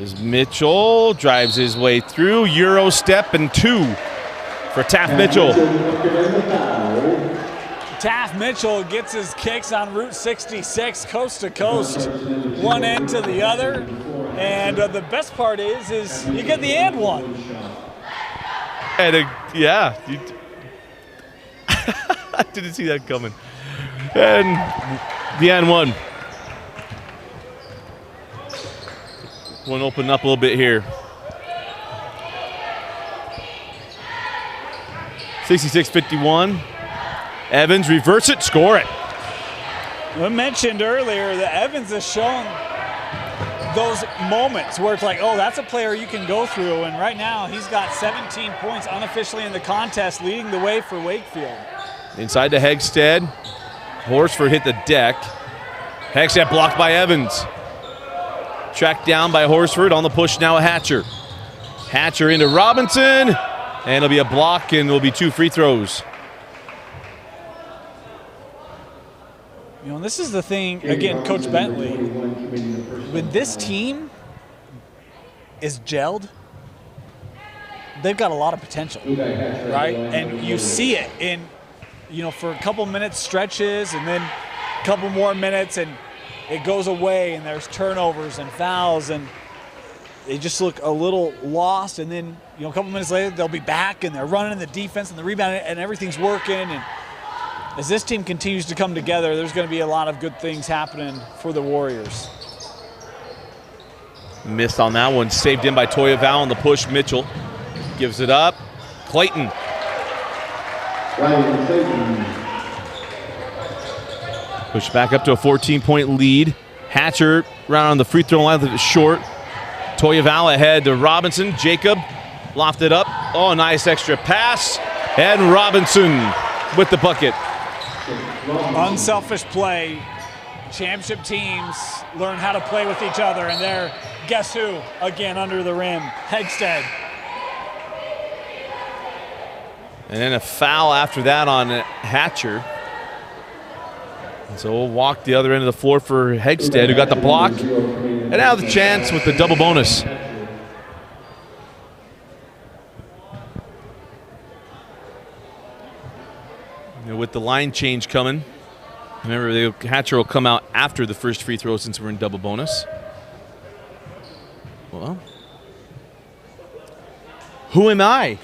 As Mitchell drives his way through. Euro step and 2 for Taft Mitchell. Taft Mitchell gets his kicks on Route 66, coast to coast, one end to the other. And the best part is you get the and one. And yeah. I didn't see that coming. And the and one. One open up a little bit here. 66-51. Evans reverse it, score it. I mentioned earlier that Evans has shown those moments where it's like, oh, that's a player you can go through. And right now he's got 17 points unofficially in the contest, leading the way for Wakefield. Inside to Hegstead. Horsford hit the deck. Hegstead blocked by Evans. Tracked down by Horsford on the push now, a Hatcher. Hatcher into Robinson, and it'll be a block, and there'll be 2 free throws. You know, this is the thing, again, Coach Bentley, when this team is gelled, they've got a lot of potential, right? And you see it in, you know, for a couple minutes stretches and then a couple more minutes and it goes away and there's turnovers and fouls and they just look a little lost, and then, you know, a couple minutes later they'll be back and they're running the defense and the rebound and everything's working. And as this team continues to come together, there's going to be a lot of good things happening for the Warriors. Missed on that one. Saved in by Toya Val on the push. Mitchell gives it up. Clayton. Push back up to a 14-point lead. Hatcher round on the free throw line, it's short. Toya Val ahead to Robinson. Jacob lofted up. Oh, nice extra pass. And Robinson with the bucket. Unselfish play. Championship teams learn how to play with each other, and they're, guess who? Again, under the rim, Hegstead. And then a foul after that on Hatcher. And so we'll walk the other end of the floor for Hegstead, who got the block. And now the chance with the double bonus. With the line change coming. Remember, the Hatcher will come out after the first free throw since we're in double bonus. Well, who am I?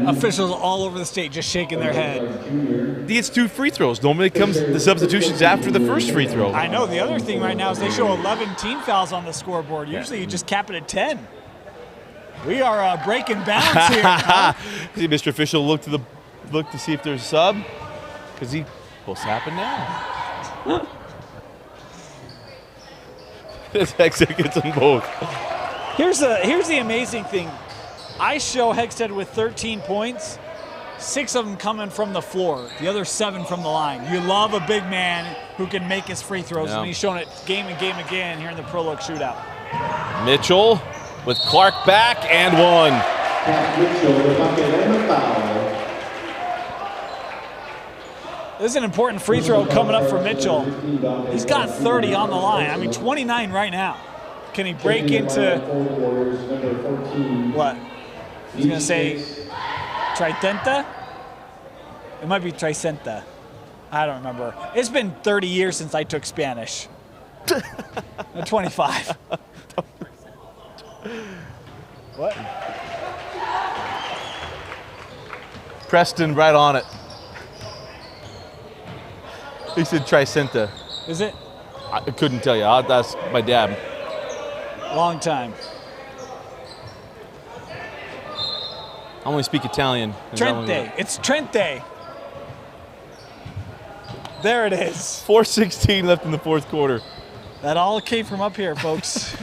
Officials all over the state just shaking their head. He gets 2 free throws. Normally it comes the substitutions after the first free throw. I know. The other thing right now is they show 11 team fouls on the scoreboard. Usually you just cap it at 10. We are breaking bounds here. Huh? See, Mr. Official look to see if there's a sub, because he what's happened now. This Hegstead gets them both. Here's the amazing thing. I show Hegstead with 13 points, 6 of them coming from the floor, the other 7 from the line. You love a big man who can make his free throws, and he's shown it game and game again here in the Pro Look Shootout. Mitchell with Clark back and one. This is an important free throw coming up for Mitchell. He's got 30 on the line. I mean, 29 right now. Can he break into what? He's going to say Tritenta? It might be Tricenta. I don't remember. It's been 30 years since I took Spanish. 25. What? Preston right on it. He said Tricenta. Is it? I couldn't tell you. I'll ask my dad. Long time. I only speak Italian. Trente. It's Trente. There it is. 4:16 left in the fourth quarter. That all came from up here, folks.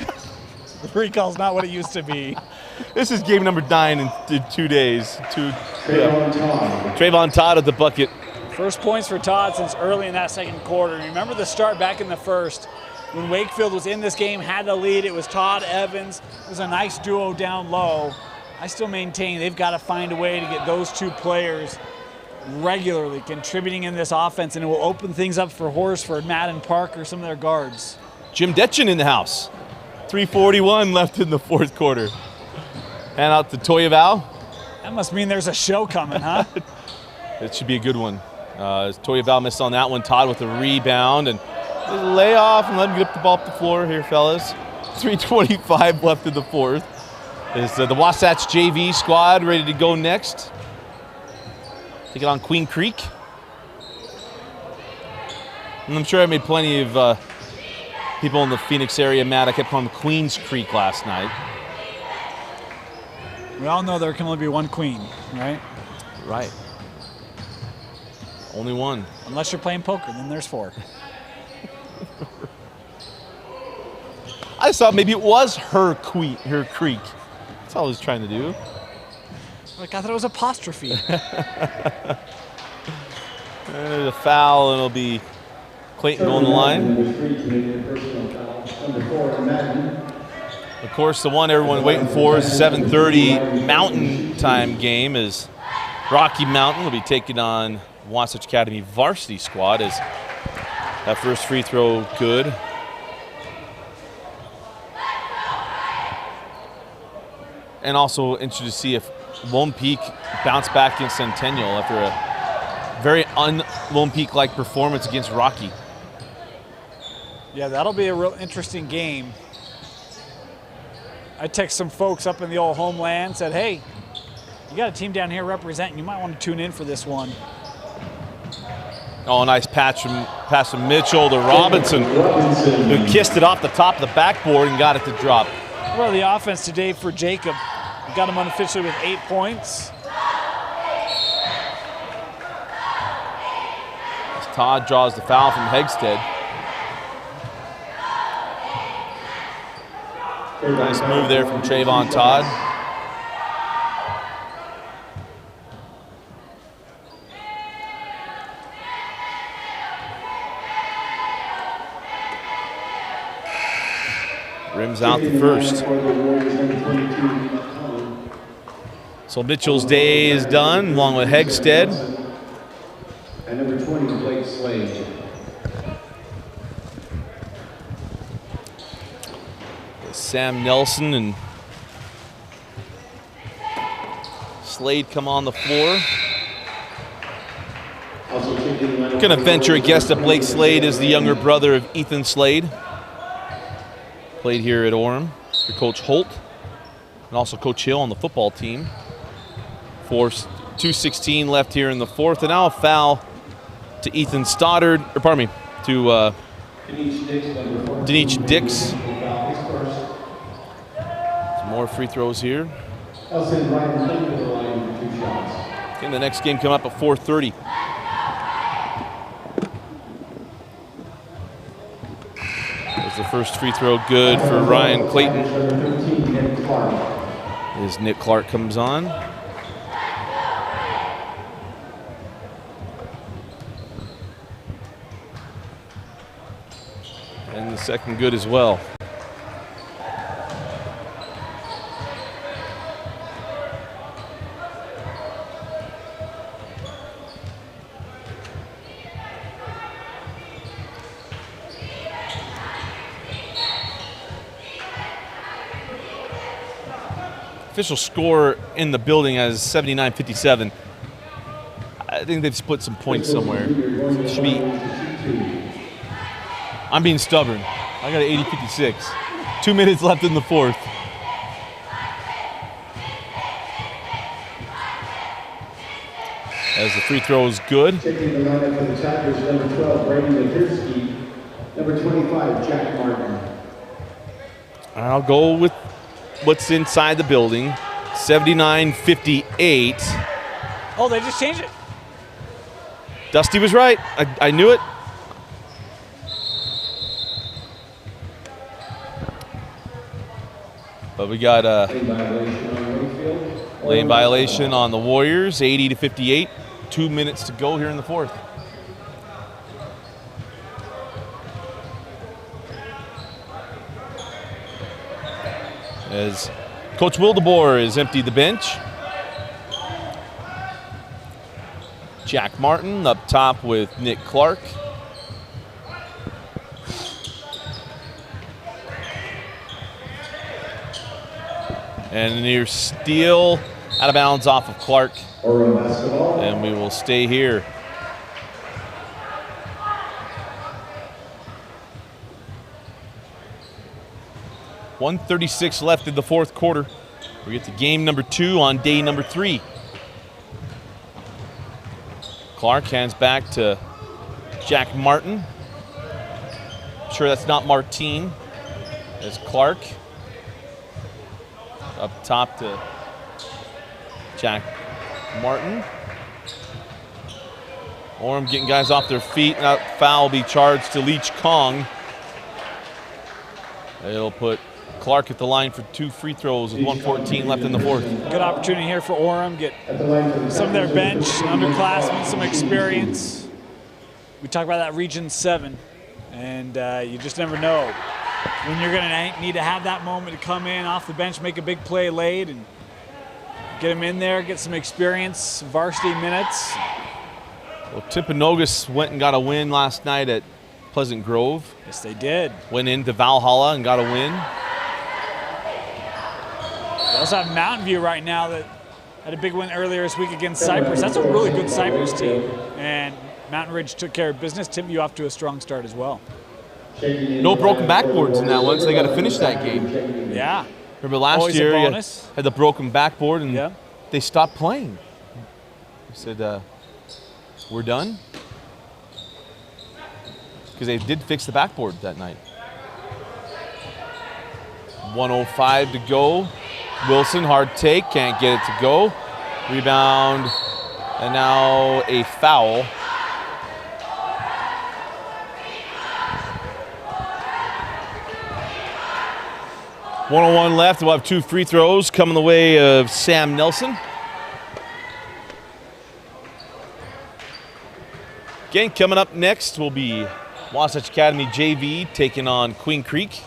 The recall's not what it used to be. This is game number 9 in 2 days. Trayvon Todd at the bucket. First points for Todd since early in that second quarter. Remember the start back in the first. When Wakefield was in this game, had the lead, it was Todd Evans. It was a nice duo down low. I still maintain they've got to find a way to get those 2 players regularly contributing in this offense, and it will open things up for Horsford, Madden Parker, some of their guards. Jim Detchen in the house. 3:41 left in the fourth quarter. Hand out to Toya Val. That must mean there's a show coming, huh? It should be a good one. Toya Val missed on that one. Todd with a rebound and lay off and let him get up the ball up the floor here, fellas. 3:25 left in the fourth. Is the Wasatch JV squad ready to go next? Take it on Queen Creek. And I'm sure I made plenty of people in the Phoenix area mad. I kept calling them Queens Creek last night. We all know there can only be one queen, right? Right. Only one. Unless you're playing poker, then there's 4. I thought maybe it was her creek. That's all I was trying to do. Like, I thought it was apostrophe. There's a foul, and it'll be Clayton going the line. Of course, the one everyone waiting for is 7:30 Mountain Time game is Rocky Mountain will be taking on Wasatch Academy varsity squad as that first free throw good. And also interested to see if Lone Peak bounce back against Centennial after a very un-Lone Peak-like performance against Rocky. Yeah, that'll be a real interesting game. I text some folks up in the old homeland, said, hey, you got a team down here representing. You might want to tune in for this one. Oh, nice pass from Mitchell to Robinson, who kissed it off the top of the backboard and got it to drop. Well, the offense today for Jacob got him unofficially with 8 points. As Todd draws the foul from Hegstead. Nice move there from Trayvon Todd. Rims out the first. So Mitchell's day is done, along with Hegstead. And number 20, Blake Slade. Sam Nelson and Slade come on the floor. Gonna venture a guess that Blake Slade is the younger brother of Ethan Slade. Played here at Orem for Coach Holt and also Coach Hill on the football team. 2:16 left here in the fourth, and now a foul to Ethan Stoddard, or pardon me, to Denise Dix. Some more free throws here. And the next game coming up at 4:30. There's the first free throw good for Ryan Clayton. As Nick Clark comes on. And the second good as well. Official score in the building as 79-57. I think they've split some points somewhere. Should be. I'm being stubborn. I got an 80-56. 2 minutes left in the fourth. As the free throw is good. Taking the lineup for the Tigers, number 12, Brady Mahirsky. Number 25, Jack Martin. I'll go with what's inside the building. 79-58. Oh, they just changed it. Dusty was right. I knew it. But we got a lane violation on the Warriors, 80-58. 2 minutes to go here in the fourth. As Coach Wildeboer has emptied the bench. Jack Martin up top with Nick Clark. And a near steal, out of bounds off of Clark. And we will stay here. .136 left in the fourth quarter. We get to game number 2 on day number 3. Clark hands back to Jack Martin. I'm sure that's not Martine. It's Clark. Up top to Jack Martin. Orem getting guys off their feet. That foul will be charged to Leach Kong. It'll put Clark at the line for 2 free throws with 1:14 left in the fourth. Good opportunity here for Orem. Get some of their bench, underclassmen, some experience. We talk about that Region 7, and you just never know when you're going to need to have that moment to come in off the bench, make a big play late, and get them in there, get some experience, varsity minutes. Well, Timpanogos went and got a win last night at Pleasant Grove. Yes, they did. Went into Valhalla and got a win. We also have Mountain View right now that had a big win earlier this week against Cypress. That's a really good Cypress team. And Mountain Ridge took care of business. Timpview off to a strong start as well. No broken backboards in that one, so they got to finish that game. Yeah. Remember last Always a year, you bonus. had the broken backboard, and they stopped playing. We said, we're done. because they did fix the backboard that night. 1:05 to go. Wilson, hard take, can't get it to go. Rebound, and now a foul. .101 left. We'll have 2 free throws coming the way of Sam Nelson. Again, coming up next will be Wasatch Academy JV taking on Queen Creek.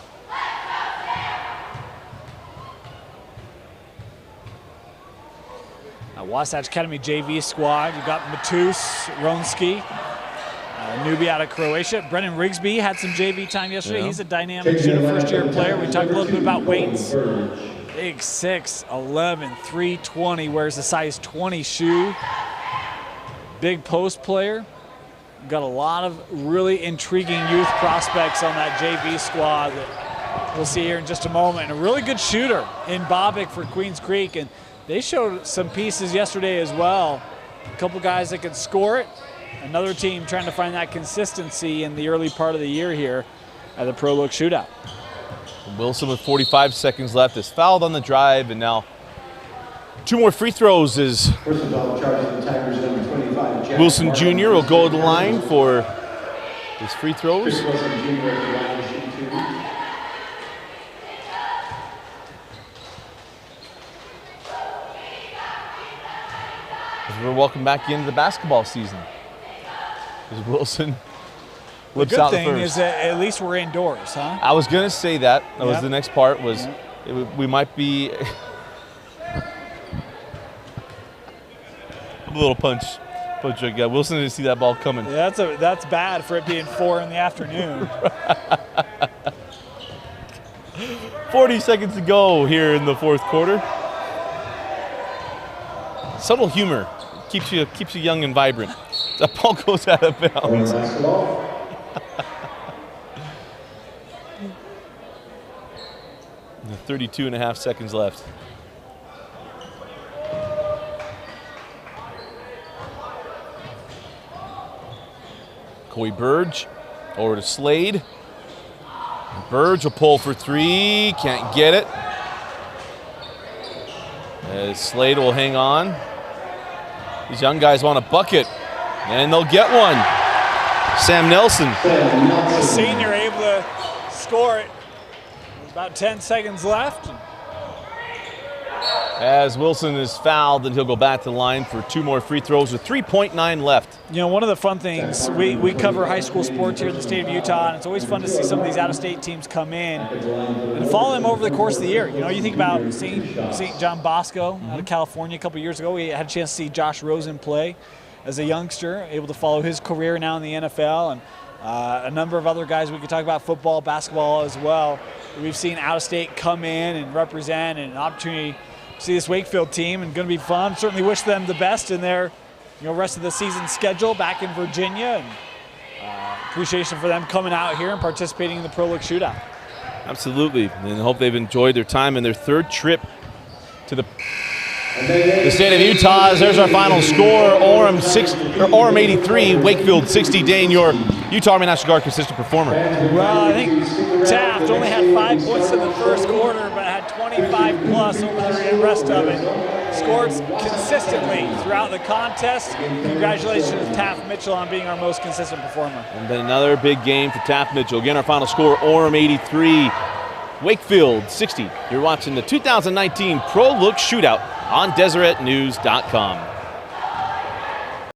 Wasatch Academy JV squad. You've got Matus Ronski, a newbie out of Croatia. Brennan Rigsby had some JV time yesterday. He's a dynamic shooter, first-year player. We talked a little bit about weights. Big 6'11", 320, wears a size 20 shoe. Big post player. Got a lot of really intriguing youth prospects on that JV squad that we'll see here in just a moment. And a really good shooter in Bobbick for Queens Creek. And they showed some pieces yesterday as well. A couple guys that could score it. Another team trying to find that consistency in the early part of the year here at the Pro Look Shootout. Wilson with 45 seconds left is fouled on the drive, and now 2 more free throws is Wilson Jr. will go to the line for his free throws. As we're welcome back into the basketball season. As Wilson whips out the first. The good thing is that at least we're indoors, huh? I was going to say that. That was the next part. Was we might be a little punch drunk. Yeah, Wilson didn't see that ball coming. Yeah, that's bad for it being 4 in the afternoon. 40 seconds to go here in the fourth quarter. Subtle humor keeps you young and vibrant. That ball goes out of bounds. 32.5 seconds left. Coy Burge over to Slade. Burge will pull for 3, can't get it. As Slade will hang on. These young guys want a bucket, and they'll get one. Sam Nelson. The senior able to score it. There's about 10 seconds left. As Wilson is fouled, then he'll go back to the line for 2 more free throws with 3.9 left. You know, one of the fun things, we cover high school sports here in the state of Utah, and it's always fun to see some of these out-of-state teams come in and follow them over the course of the year. You know, you think about St. John Bosco out of California a couple years ago. We had a chance to see Josh Rosen play as a youngster, able to follow his career now in the NFL, and a number of other guys. We could talk about football, basketball as well. We've seen out-of-state come in and represent, and an opportunity to see this Wakefield team, and going to be fun. Certainly wish them the best in their rest of the season schedule back in Virginia, and appreciation for them coming out here and participating in the Pro Look Shootout. Absolutely, and hope they've enjoyed their time in their 3rd trip to the state of Utah. There's our final score: Orem 83, Wakefield 60. Dane, your Utah Army National Guard consistent performer. Well, I think Taft only had 5 points in the first quarter, but had 25 plus over the rest of it. Scored consistently throughout the contest. Congratulations to Taft Mitchell on being our most consistent performer. And then another big game for Taft Mitchell. Again, our final score: Orem 83, Wakefield 60. You're watching the 2019 Pro Look Shootout on DeseretNews.com.